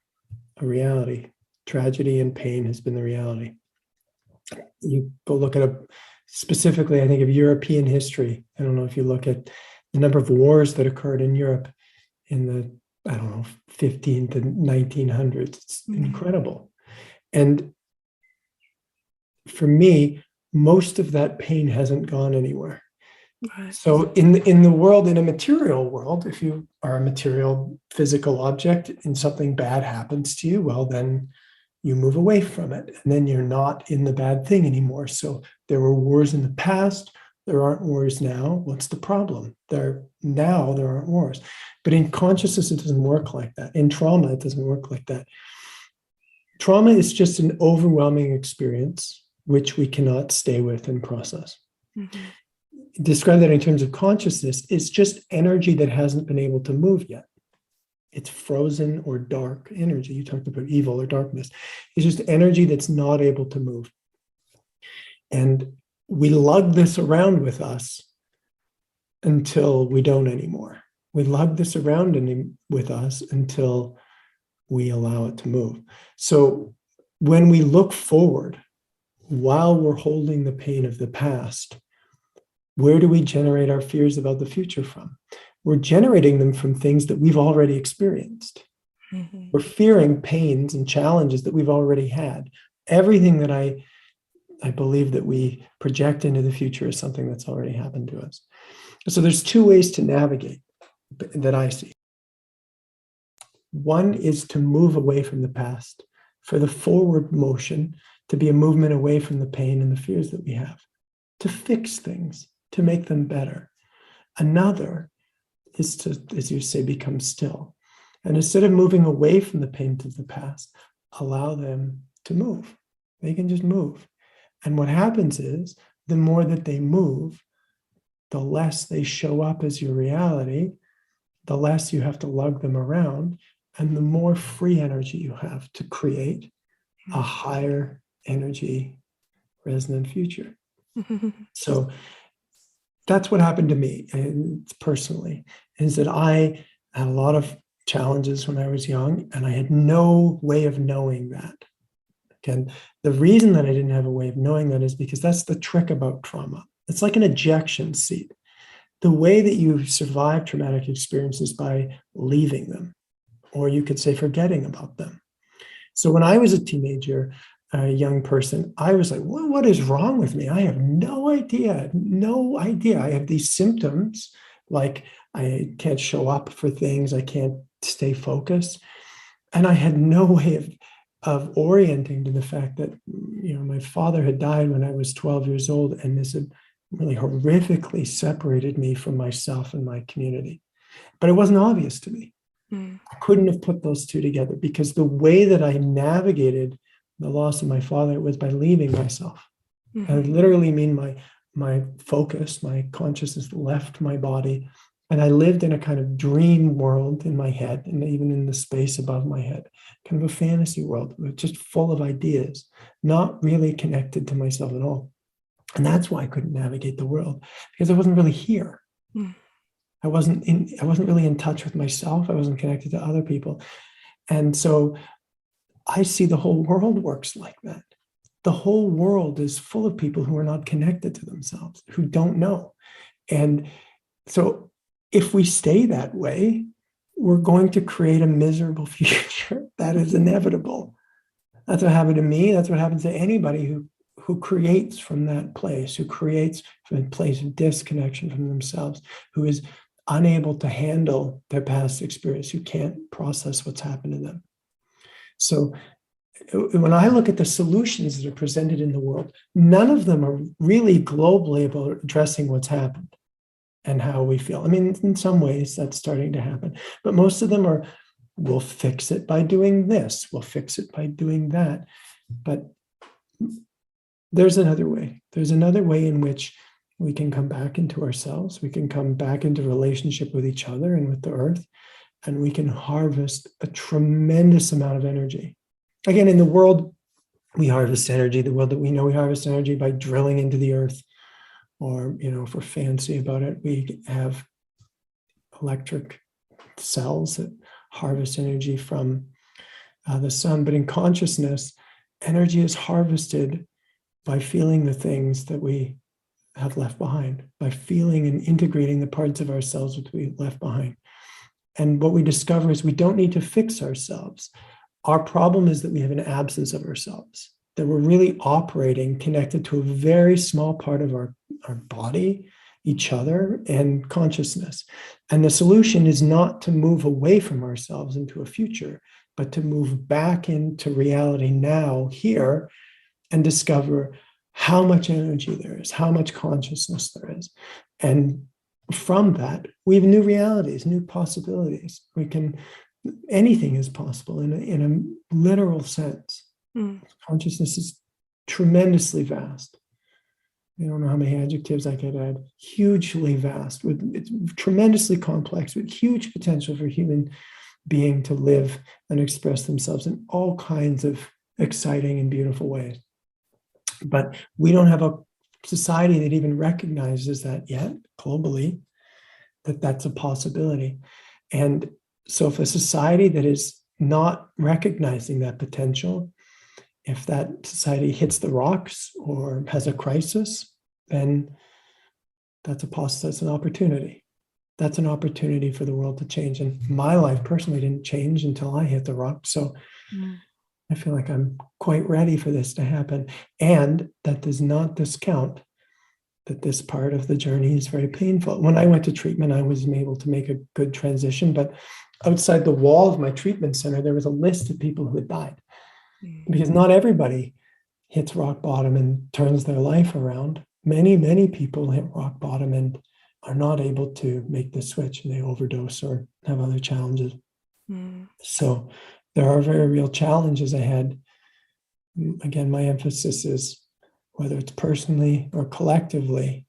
a reality. Tragedy and pain has been the reality. You go look at specifically, I think, of European history. I don't know if you look at the number of wars that occurred in Europe in the, 15 to 1900s. It's incredible. And for me, most of that pain hasn't gone anywhere. Right. So in the world, in a material world, if you are a material physical object and something bad happens to you, well, then you move away from it, and then you're not in the bad thing anymore. So there were wars in the past. There aren't wars now. What's the problem? There aren't wars. But in consciousness, it doesn't work like that. In trauma, it doesn't work like that. Trauma is just an overwhelming experience which we cannot stay with and process. Describe that in terms of consciousness, it's just energy that hasn't been able to move yet. It's frozen or dark energy. You talked about evil or darkness. It's just energy that's not able to move. And we lug this around with us until we don't anymore. We lug this around with us until we allow it to move. So when we look forward, while we're holding the pain of the past, where do we generate our fears about the future from? We're generating them from things that we've already experienced. We're fearing pains and challenges that we've already had. Everything that I believe that we project into the future is something that's already happened to us. So there's two ways to navigate that I see. One is to move away from the past, for the forward motion to be a movement away from the pain and the fears that we have, to fix things, to make them better. Another is to, as you say, become still. And instead of moving away from the pains of the past, allow them to move. They can just move. And what happens is, the more that they move, the less they show up as your reality, the less you have to lug them around, and the more free energy you have to create a higher energy resonant future. So that's what happened to me, and personally, is that I had a lot of challenges when I was young, and I had no way of knowing that. Again, the reason that I didn't have a way of knowing that is because that's the trick about trauma. It's like an ejection seat. The way that you survive traumatic experiences by leaving them, or you could say forgetting about them. So when I was a teenager, a young person, I was like, well, what is wrong with me? I have no idea. I have these symptoms, like I can't show up for things. I can't stay focused. And I had no way of orienting to the fact that, my father had died when I was 12 years old, and this had really horrifically separated me from myself and my community. But it wasn't obvious to me. I couldn't have put those two together, because the way that I navigated the loss of my father was by leaving myself. I literally mean my focus, my consciousness left my body, and I lived in a kind of dream world in my head, and even in the space above my head, kind of a fantasy world, just full of ideas, not really connected to myself at all. And that's why I couldn't navigate the world, because I wasn't really here. I wasn't really in touch with myself. I wasn't connected to other people. And so I see the whole world works like that. The whole world is full of people who are not connected to themselves, who don't know. And so if we stay that way, we're going to create a miserable future. That is inevitable. That's what happened to me. That's what happens to anybody who creates from that place, who creates from a place of disconnection from themselves, who is unable to handle their past experience, who can't process what's happened to them. So when I look at the solutions that are presented in the world, none of them are really globally about addressing what's happened. and how we feel. I mean, in some ways that's starting to happen, but most of them are, we'll fix it by doing this, we'll fix it by doing that. But there's another way. There's another way in which we can come back into ourselves. We can come back into relationship with each other and with the earth, and we can harvest a tremendous amount of energy. Again, in the world, we harvest energy. The world that we know, we harvest energy by drilling into the earth, or, if we're fancy about it, we have electric cells that harvest energy from the sun. But in consciousness, energy is harvested by feeling the things that we have left behind, by feeling and integrating the parts of ourselves that we left behind. And what we discover is we don't need to fix ourselves. Our problem is that we have an absence of ourselves, that we're really operating connected to a very small part of our body, each other, and consciousness. And the solution is not to move away from ourselves into a future, but to move back into reality now, here, and discover how much energy there is, how much consciousness there is. And from that, we have new realities, new possibilities. Anything is possible in a literal sense. Consciousness is tremendously vast. I don't know how many adjectives I could add. Hugely vast, it's tremendously complex, with huge potential for human being to live and express themselves in all kinds of exciting and beautiful ways. But we don't have a society that even recognizes that yet, globally, that that's a possibility. And so if a society that is not recognizing that potential, if that society hits the rocks or has a crisis, then that's an opportunity. That's an opportunity for the world to change. And my life personally didn't change until I hit the rock. So I feel like I'm quite ready for this to happen. And that does not discount that this part of the journey is very painful. When I went to treatment, I was able to make a good transition, but outside the wall of my treatment center, there was a list of people who had died, because not everybody hits rock bottom and turns their life around. Many, many people hit rock bottom and are not able to make the switch, and they overdose or have other challenges. So there are very real challenges ahead. Again, my emphasis is, whether it's personally or collectively,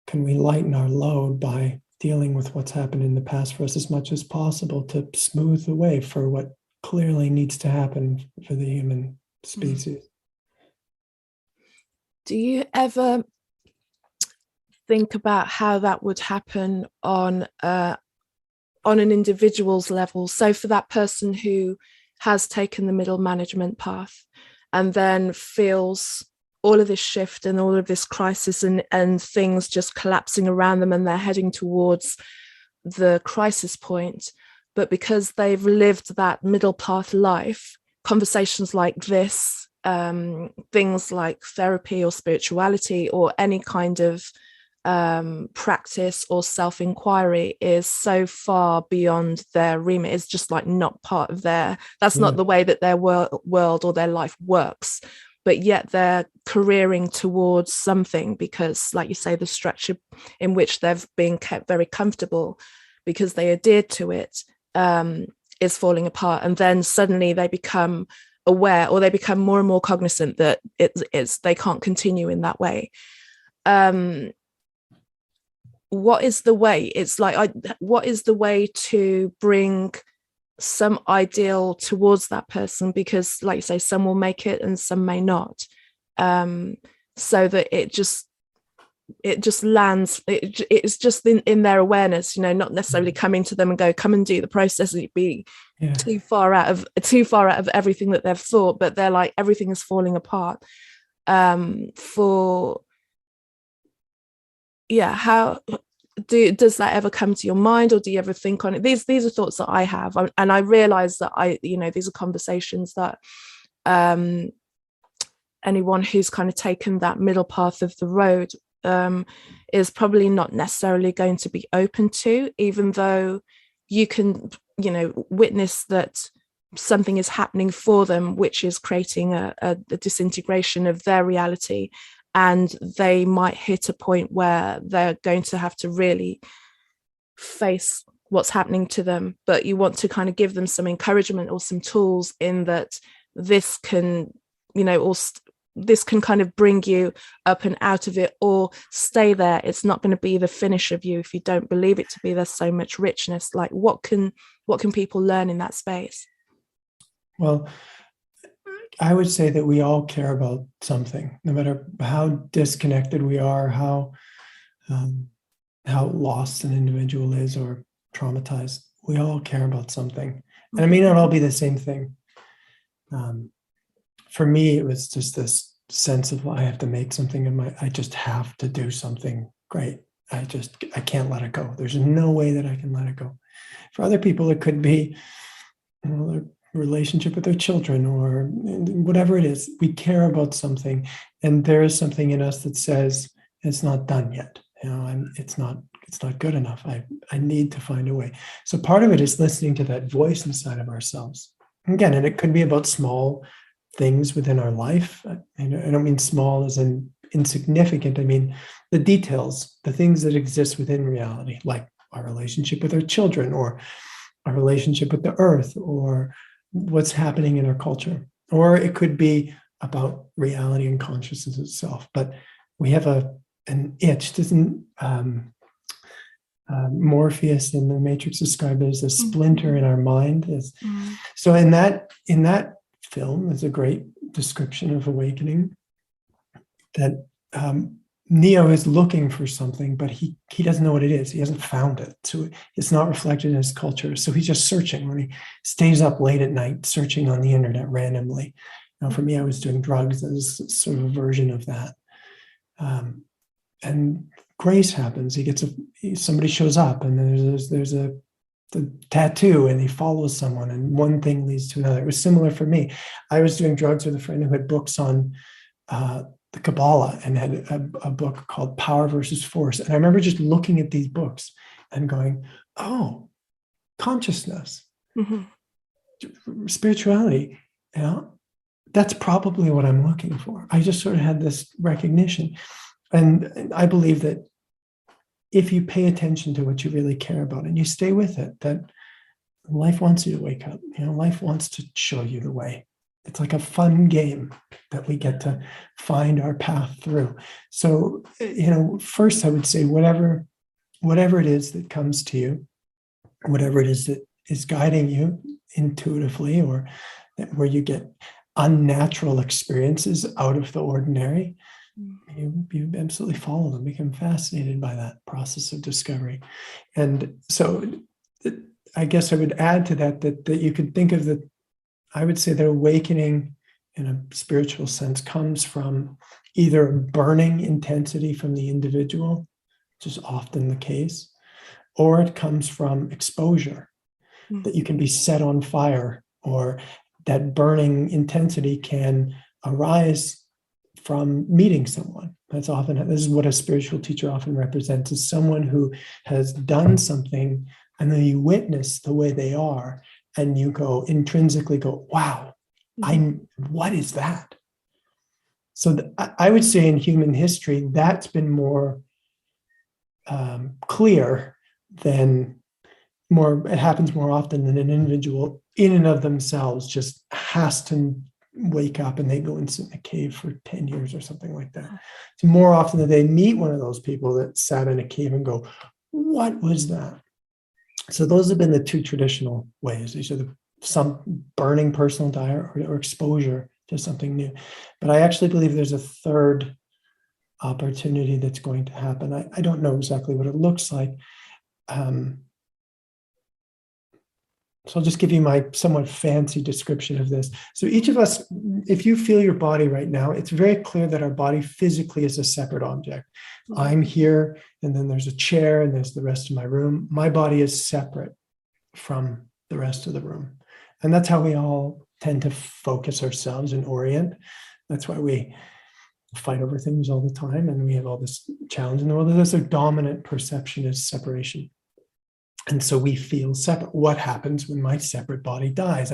can we lighten our load by dealing with what's happened in the past for us as much as possible to smooth the way for what clearly needs to happen for the human species. Do you ever think about how that would happen on an individual's level? So for that person who has taken the middle management path and then feels all of this shift and all of this crisis and things just collapsing around them, and they're heading towards the crisis point, but because they've lived that middle path life, conversations like this, things like therapy or spirituality or any kind of practice or self-inquiry is so far beyond their remit. It's just like not part of that's not the way that their world or their life works, but yet they're careering towards something because, like you say, the structure in which they've been kept very comfortable because they adhered to it is falling apart. And then suddenly they become aware, or they become more and more cognizant that they can't continue in that way. What is the way? What is the way to bring some ideal towards that person? Because, like you say, some will make it and some may not. So that it just lands. It's just in their awareness, not necessarily coming to them and go, come and do the process. It'd be too far out of everything that they've thought. But they're like, everything is falling apart. How does that ever come to your mind, or do you ever think on it? These are thoughts that I have, and I realize that these are conversations that anyone who's kind of taken that middle path of the road is probably not necessarily going to be open to, even though you can witness that something is happening for them which is creating a disintegration of their reality, and they might hit a point where they're going to have to really face what's happening to them, but you want to kind of give them some encouragement or some tools in that this can, this can kind of bring you up and out of it, or stay there. It's not going to be the finish of you if you don't believe it to be. There's so much richness. Like what can people learn in that space? Well, I would say that we all care about something, no matter how disconnected we are, how lost an individual is or traumatized. We all care about something, and it may not all be the same thing. For me, it was just this sense of I have to make something I just have to do something great. I can't let it go. There's no way that I can let it go. For other people, it could be, their relationship with their children or whatever it is. We care about something, and there is something in us that says it's not done yet. It's not good enough. I need to find a way. So part of it is listening to that voice inside of ourselves. Again, and it could be about small things within our life. I don't mean small as in insignificant. I mean the details, the things that exist within reality, like our relationship with our children, or our relationship with the earth, or what's happening in our culture. Or it could be about reality and consciousness itself. But we have an itch. Doesn't Morpheus in the Matrix described it as a splinter in our mind? So in that film is a great description of awakening, that Neo is looking for something, but he doesn't know what it is. He hasn't found it. So it's not reflected in his culture. So he's just searching. When he stays up late at night, searching on the internet randomly. For me, I was doing drugs as sort of a version of that. And grace happens. Somebody shows up, and there's the tattoo, and he follows someone, and one thing leads to another. It was similar for me. I was doing drugs with a friend who had books on the Kabbalah, and had a book called Power versus Force. And I remember just looking at these books and going, oh, consciousness, spirituality, that's probably what I'm looking for. I just sort of had this recognition. And I believe that if you pay attention to what you really care about and you stay with it, that life wants you to wake up. Life wants to show you the way. It's like a fun game that we get to find our path through. So, first I would say whatever it is that comes to you, whatever it is that is guiding you intuitively, or where you get unnatural experiences out of the ordinary, you absolutely follow them, become fascinated by that process of discovery. And so I guess I would add to that you could think of I would say that awakening in a spiritual sense comes from either a burning intensity from the individual, which is often the case, or it comes from exposure, that you can be set on fire, or that burning intensity can arise from meeting someone. This is what a spiritual teacher often represents, as someone who has done something, and then you witness the way they are, and you intrinsically go, wow, what is that? So I would say in human history, that's been more clear it happens more often than an individual in and of themselves just has to wake up and they go and sit in a cave for 10 years or something like that. It's more often that they meet one of those people that sat in a cave and go, what was that? So those have been the two traditional ways. These are some burning personal desire or exposure to something new. But I actually believe there's a third opportunity that's going to happen. I don't know exactly what it looks like. So I'll just give you my somewhat fancy description of this. So each of us, if you feel your body right now, it's very clear that our body physically is a separate object. I'm here, and then there's a chair, and there's the rest of my room. My body is separate from the rest of the room. And that's how we all tend to focus ourselves and orient. That's why we fight over things all the time, and we have all this challenge in the world. There's a dominant perception is separation. And so we feel separate. What happens when my separate body dies?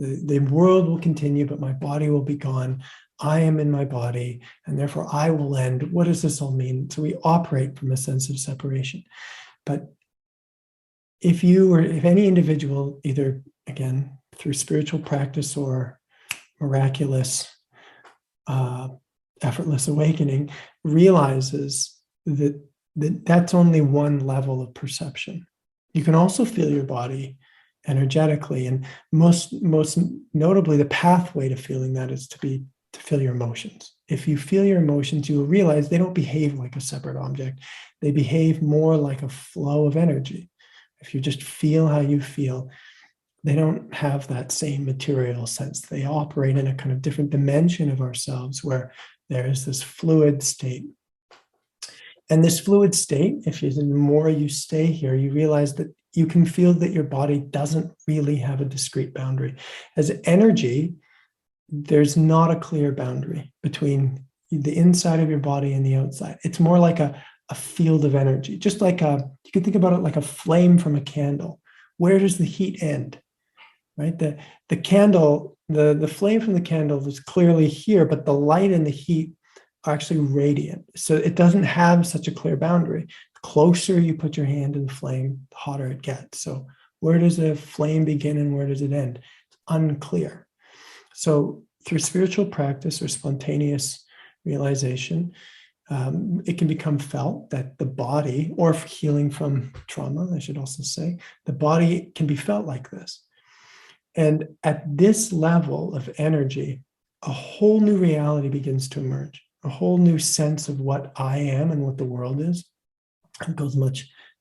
The world will continue, but my body will be gone. I am in my body, and therefore I will end. What does this all mean? So we operate from a sense of separation. But if any individual, either again through spiritual practice or miraculous, effortless awakening, realizes that's only one level of perception. You can also feel your body energetically, and most notably, the pathway to feeling that is to feel your emotions. If you feel your emotions, you will realize they don't behave like a separate object. They behave more like a flow of energy. If you just feel how you feel, they don't have that same material sense. They operate in a kind of different dimension of ourselves where there is this fluid state. And this fluid state, the more you stay here, you realize that you can feel that your body doesn't really have a discrete boundary. As energy, there's not a clear boundary between the inside of your body and the outside. It's more like a field of energy, just like you could think about it like a flame from a candle. Where does the heat end? Right? The candle, the flame from the candle is clearly here, but the light and the heat are actually radiant. So it doesn't have such a clear boundary. The closer you put your hand in the flame, the hotter it gets. So where does the flame begin and where does it end? It's unclear. So through spiritual practice or spontaneous realization, it can become felt that the body, or healing from trauma, I should also say, the body can be felt like this. And at this level of energy, a whole new reality begins to emerge, a whole new sense of what I am and what the world is. It goes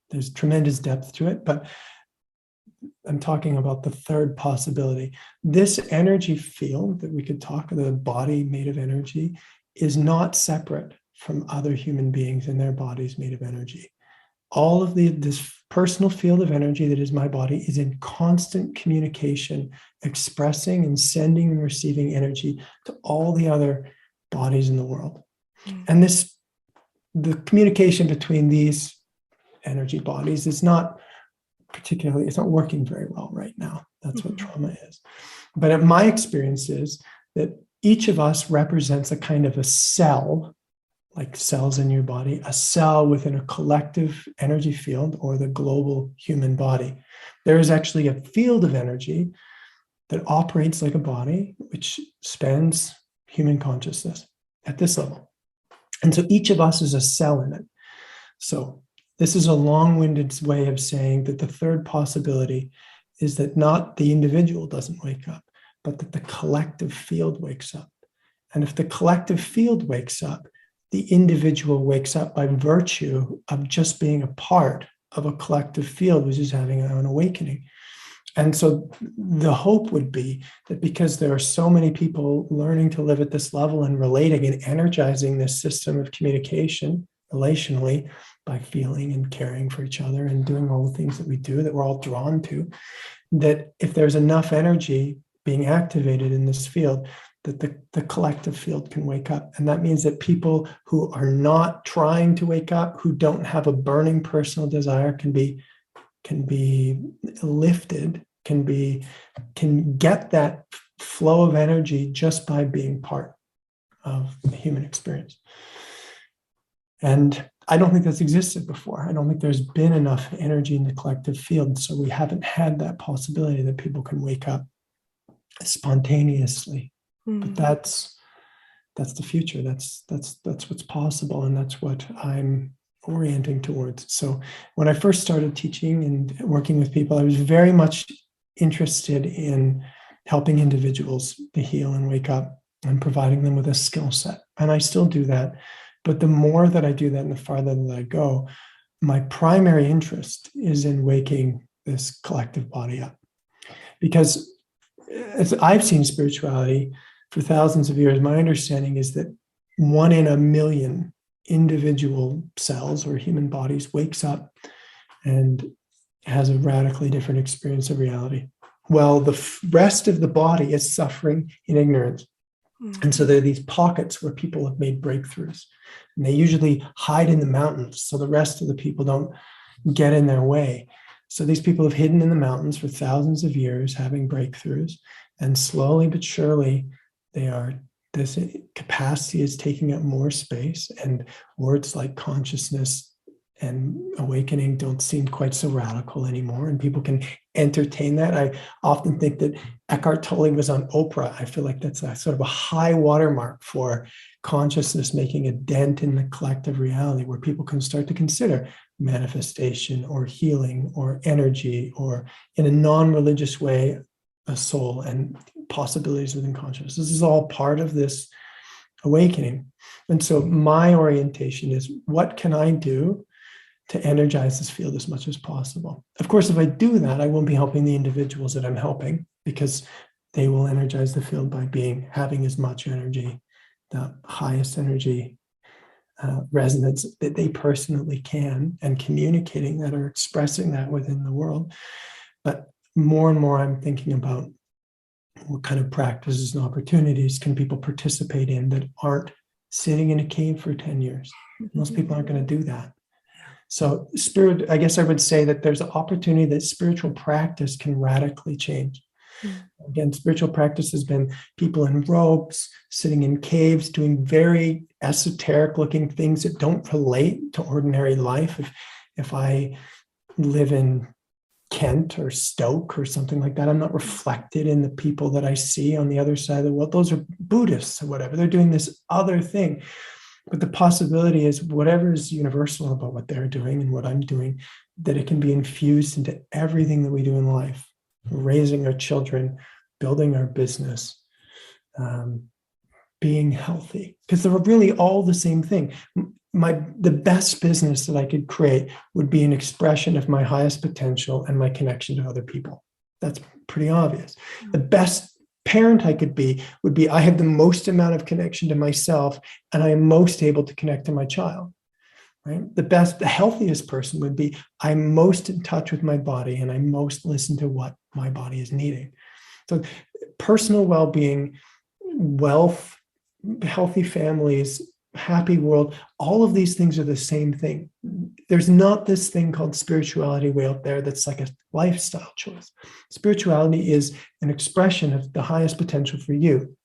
there's tremendous depth to it, but I'm talking about the third possibility. This energy field that we could talk, the body made of energy, is not separate from other human beings and their bodies made of energy. All of this personal field of energy that is my body is in constant communication, expressing and sending and receiving energy to all the other bodies in the world. And the communication between these energy bodies is not working very well right now. That's what trauma is. But my experience is that each of us represents a kind of a cell, like cells in your body, a cell within a collective energy field or the global human body. There is actually a field of energy that operates like a body, which spans human consciousness at this level. And so each of us is a cell in it. So this is a long-winded way of saying that the third possibility is that not the individual doesn't wake up, but that the collective field wakes up. And if the collective field wakes up, the individual wakes up by virtue of just being a part of a collective field, which is having an awakening. And so the hope would be that because there are so many people learning to live at this level and relating and energizing this system of communication relationally by feeling and caring for each other and doing all the things that we do that we're all drawn to, that if there's enough energy being activated in this field, that the collective field can wake up. And that means that people who are not trying to wake up, who don't have a burning personal desire, can be lifted, can get that flow of energy just by being part of the human experience. And I don't think that's existed before. I don't think there's been enough energy in the collective field. So we haven't had that possibility that people can wake up spontaneously. But that's the future. That's what's possible, and that's what I'm orienting towards. So when I first started teaching and working with people, I was very much interested in helping individuals to heal and wake up and providing them with a skill set. And I still do that. But the more that I do that and the farther that I go, my primary interest is in waking this collective body up. Because as I've seen spirituality for thousands of years, my understanding is that 1 in a million individual cells or human bodies wakes up and has a radically different experience of reality. Well, the rest of the body is suffering in ignorance. And so there are these pockets where people have made breakthroughs, and they usually hide in the mountains so the rest of the people don't get in their way. So these people have hidden in the mountains for thousands of years having breakthroughs. And slowly but surely, this capacity is taking up more space, and words like consciousness and awakening don't seem quite so radical anymore, and people can entertain that. I often think that Eckhart Tolle was on Oprah. I feel like that's a sort of a high watermark for consciousness making a dent in the collective reality, where people can start to consider manifestation or healing or energy, or in a non-religious way, a soul and possibilities within consciousness. This is all part of this awakening. And so my orientation is, what can I do to energize this field as much as possible? Of course, if I do that, I won't be helping the individuals that I'm helping, because they will energize the field by having as much energy, the highest energy resonance that they personally can, and communicating that or expressing that within the world. But more and more, I'm thinking about what kind of practices and opportunities can people participate in that aren't sitting in a cave for 10 years. Most people aren't going to do that. So I guess I would say that there's an opportunity that spiritual practice can radically change. Again, spiritual practice has been people in robes, sitting in caves, doing very esoteric looking things that don't relate to ordinary life. If I live in Kent or Stoke or something like that, I'm not reflected in the people that I see on the other side of the world. Those are Buddhists or whatever. They're doing this other thing. But the possibility is, whatever is universal about what they're doing and what I'm doing, that it can be infused into everything that we do in life. Raising our children, building our business, being healthy, because they're really all the same thing. The best business that I could create would be an expression of my highest potential and my connection to other people. That's pretty obvious. The best parent I could be would be, I have the most amount of connection to myself, and I am most able to connect to my child. Right? The healthiest person would be, I'm most in touch with my body, and I most listen to what my body is needing. So personal well-being, wealth, healthy families, happy world, all of these things are the same thing. There's not this thing called spirituality way out there that's like a lifestyle choice. Spirituality is an expression of the highest potential for you.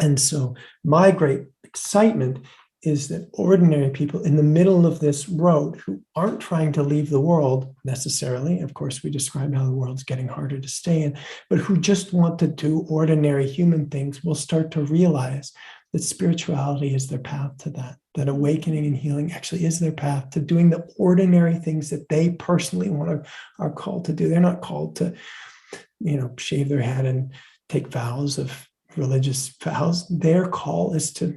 And so my great excitement is that ordinary people in the middle of this road, who aren't trying to leave the world necessarily, of course, we described how the world's getting harder to stay in, but who just want to do ordinary human things, will start to realize that spirituality is their path to that awakening and healing actually is their path to doing the ordinary things that they personally are called to do. They're not called to, shave their head and take vows of religious vows. Their call is to,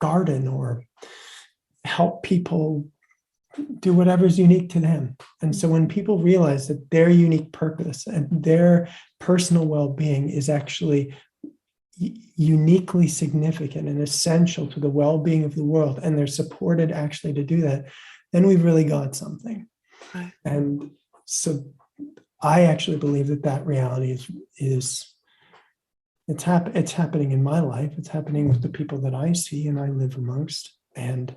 garden or help people do whatever's unique to them. And so when people realize that their unique purpose and their personal well-being is actually uniquely significant and essential to the well-being of the world, and they're supported actually to do that, then we've really got something. Right. And so I actually believe that reality is it's happening in my life. It's happening with the people that I see and I live amongst. And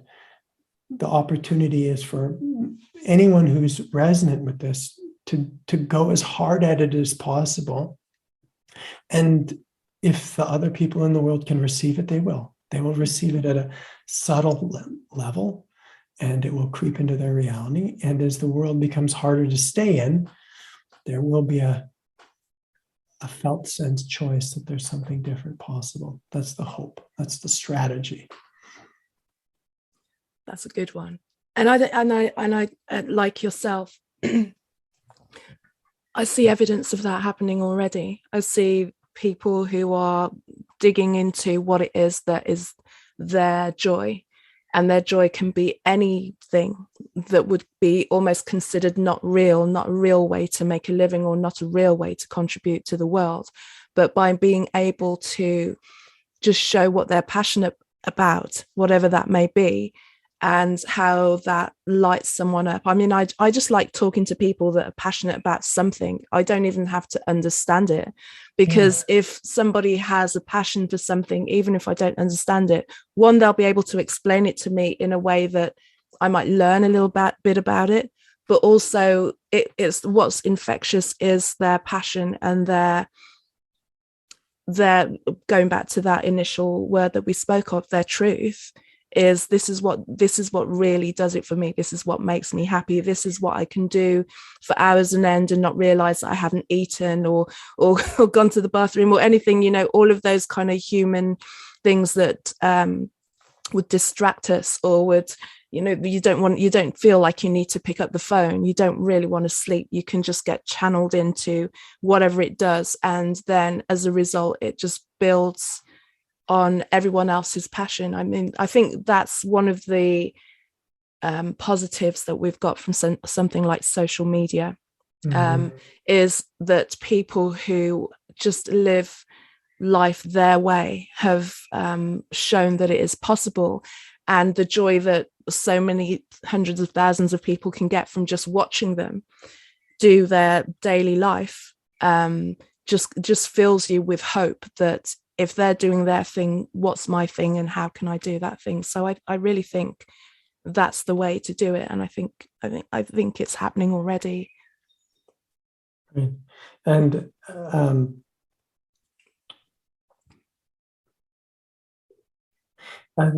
the opportunity is for anyone who's resonant with this to go as hard at it as possible. And if the other people in the world can receive it, they will. They will receive it at a subtle level, and it will creep into their reality. And as the world becomes harder to stay in, there will be a felt sense choice that there's something different possible. That's the hope. That's the strategy. That's a good one. And I like yourself, I see evidence of that happening already. I see people who are digging into what it is that is their joy, and their joy can be anything that would be almost considered not a real way to make a living, or not a real way to contribute to the world. But by being able to just show what they're passionate about, whatever that may be, and how that lights someone up. I mean, I just like talking to people that are passionate about something. I don't even have to understand it, because if somebody has a passion for something, even if I don't understand it, one, they'll be able to explain it to me in a way that I might learn a little bit about it, but also it's what's infectious is their passion and their their, going back to that initial word that we spoke of, their truth is, this is what really does it for me. This is what makes me happy. This is what I can do for hours on end and not realize that I haven't eaten or gone to the bathroom or anything, you know, all of those kind of human things that would distract us, or would, you know, you don't feel like you need to pick up the phone. You don't really want to sleep. You can just get channeled into whatever it does. And then as a result, it just builds on everyone else's passion. I mean, I think that's one of the positives that we've got from something like social media, is that people who just live life their way have shown that it is possible. And the joy that so many hundreds of thousands of people can get from just watching them do their daily life just fills you with hope that if they're doing their thing, what's my thing and how can I do that thing? So I really think that's the way to do it. And I think it's happening already. Right. And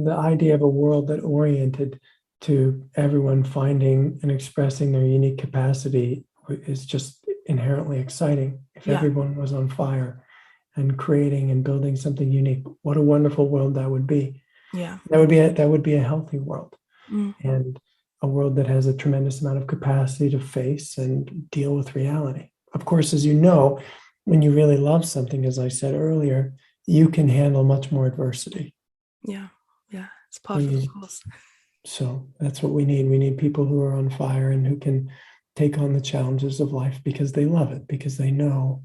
the idea of a world that oriented to everyone finding and expressing their unique capacity is just inherently exciting. If everyone was on fire and creating and building something unique, what a wonderful world that would be. Yeah, that would be a healthy world, and a world that has a tremendous amount of capacity to face and deal with reality. Of course, as you know, when you really love something, as I said earlier, you can handle much more adversity. Yeah, it's part of course. So that's what we need. We need people who are on fire and who can take on the challenges of life because they love it, because they know,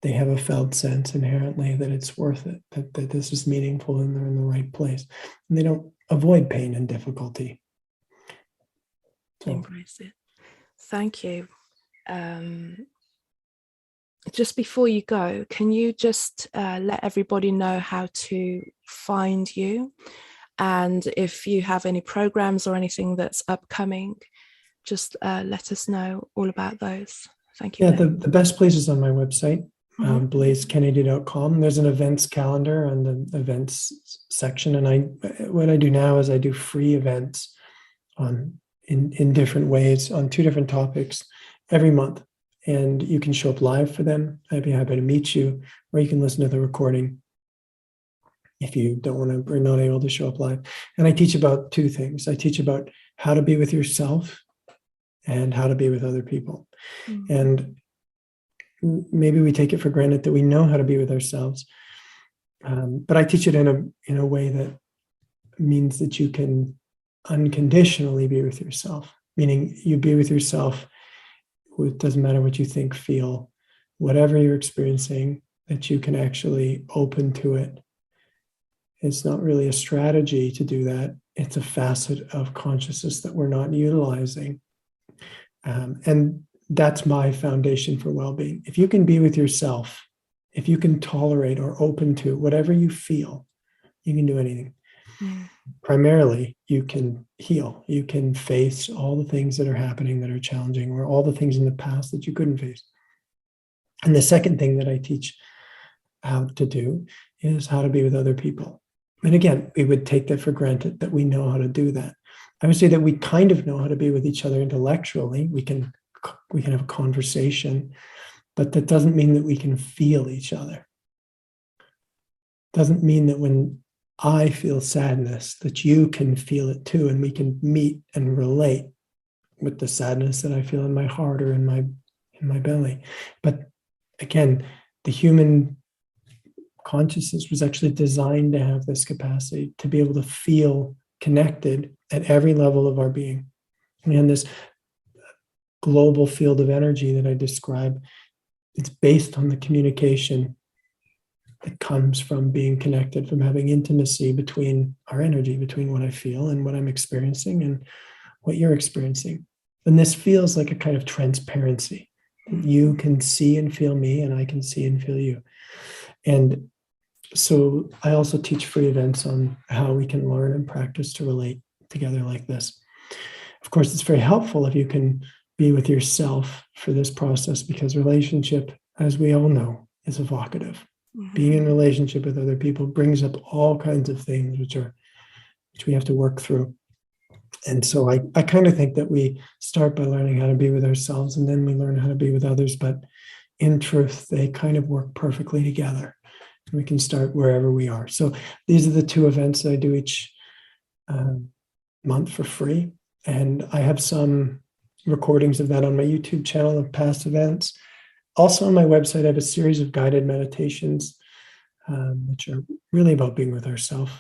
they have a felt sense inherently that it's worth it, that this is meaningful and they're in the right place. And they don't avoid pain and difficulty. So. Embrace it. Thank you. Just before you go, can you just let everybody know how to find you? And if you have any programs or anything that's upcoming, just let us know all about those. Thank you. Yeah, the best place is on my website, blaisekennedy.com. There's an events calendar and the events section. And what I do now is I do free events in different ways on 2 different topics every month. And you can show up live for them. I'd be happy to meet you, or you can listen to the recording if you don't want to, or not able to show up live. And I teach about 2 things. I teach about how to be with yourself and how to be with other people. And maybe we take it for granted that we know how to be with ourselves. But I teach it in a way that means that you can unconditionally be with yourself, meaning you be with yourself. It doesn't matter what you think, feel, whatever you're experiencing, that you can actually open to it. It's not really a strategy to do that. It's a facet of consciousness that we're not utilizing. And that's my foundation for well-being. If you can be with yourself, if you can tolerate or open to whatever you feel, you can do anything. Primarily, you can heal. You can face all the things that are happening that are challenging, or all the things in the past that you couldn't face. And the second thing that I teach how to do is how to be with other people. And again, we would take that for granted that we know how to do that. I would say that we kind of know how to be with each other intellectually. We can have a conversation, but that doesn't mean that we can feel each other. Doesn't mean that when I feel sadness, that you can feel it too, and we can meet and relate with the sadness that I feel in my heart or in my belly. But again, the human consciousness was actually designed to have this capacity to be able to feel connected at every level of our being. And this global field of energy that I describe, it's based on the communication that comes from being connected, from having intimacy between our energy, between what I feel and what I'm experiencing and what you're experiencing. And this feels like a kind of transparency. You can see and feel me, and I can see and feel you. And so I also teach free events on how we can learn and practice to relate together like this. Of course, it's very helpful if you can be with yourself for this process, because relationship, as we all know, is evocative. Being in relationship with other people brings up all kinds of things which we have to work through. And so I kind of think that we start by learning how to be with ourselves, and then we learn how to be with others. But in truth, they kind of work perfectly together. We can start wherever we are. So these are the two events I do each month for free. And I have some recordings of that on my YouTube channel of past events. Also on my website, I have a series of guided meditations, which are really about being with ourselves.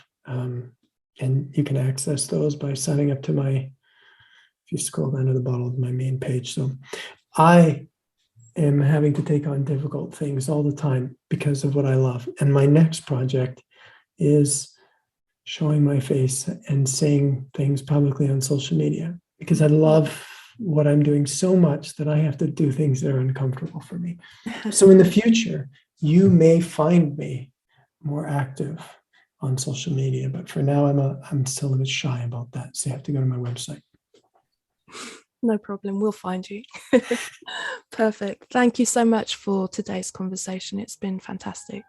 And you can access those by signing up to if you scroll down to the bottom of my main page. So I am having to take on difficult things all the time because of what I love. And my next project is showing my face and saying things publicly on social media, because I love what I'm doing so much that I have to do things that are uncomfortable for me. So in the future, you may find me more active on social media, but for now I'm still a bit shy about that. So you have to go to my website. No problem, we'll find you. Perfect. Thank you so much for today's conversation. It's been fantastic.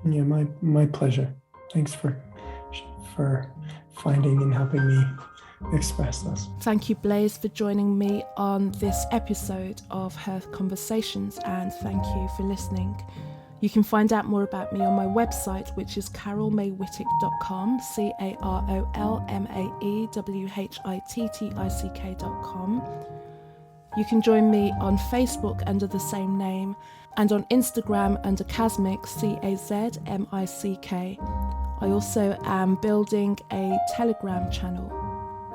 Yeah, my pleasure. Thanks for finding and helping me express this. Thank you, Blaise, for joining me on this episode of Her Conversations, and thank you for listening. You can find out more about me on my website, which is carolmaywhittick.com, carolmaywhittick.com. You can join me on Facebook under the same name, and on Instagram under Casmick, Cazmick. I also am building a Telegram channel.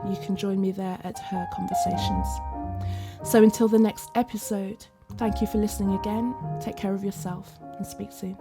You can join me there at Her Conversations. So until the next episode, thank you for listening again. Take care of yourself and speak soon.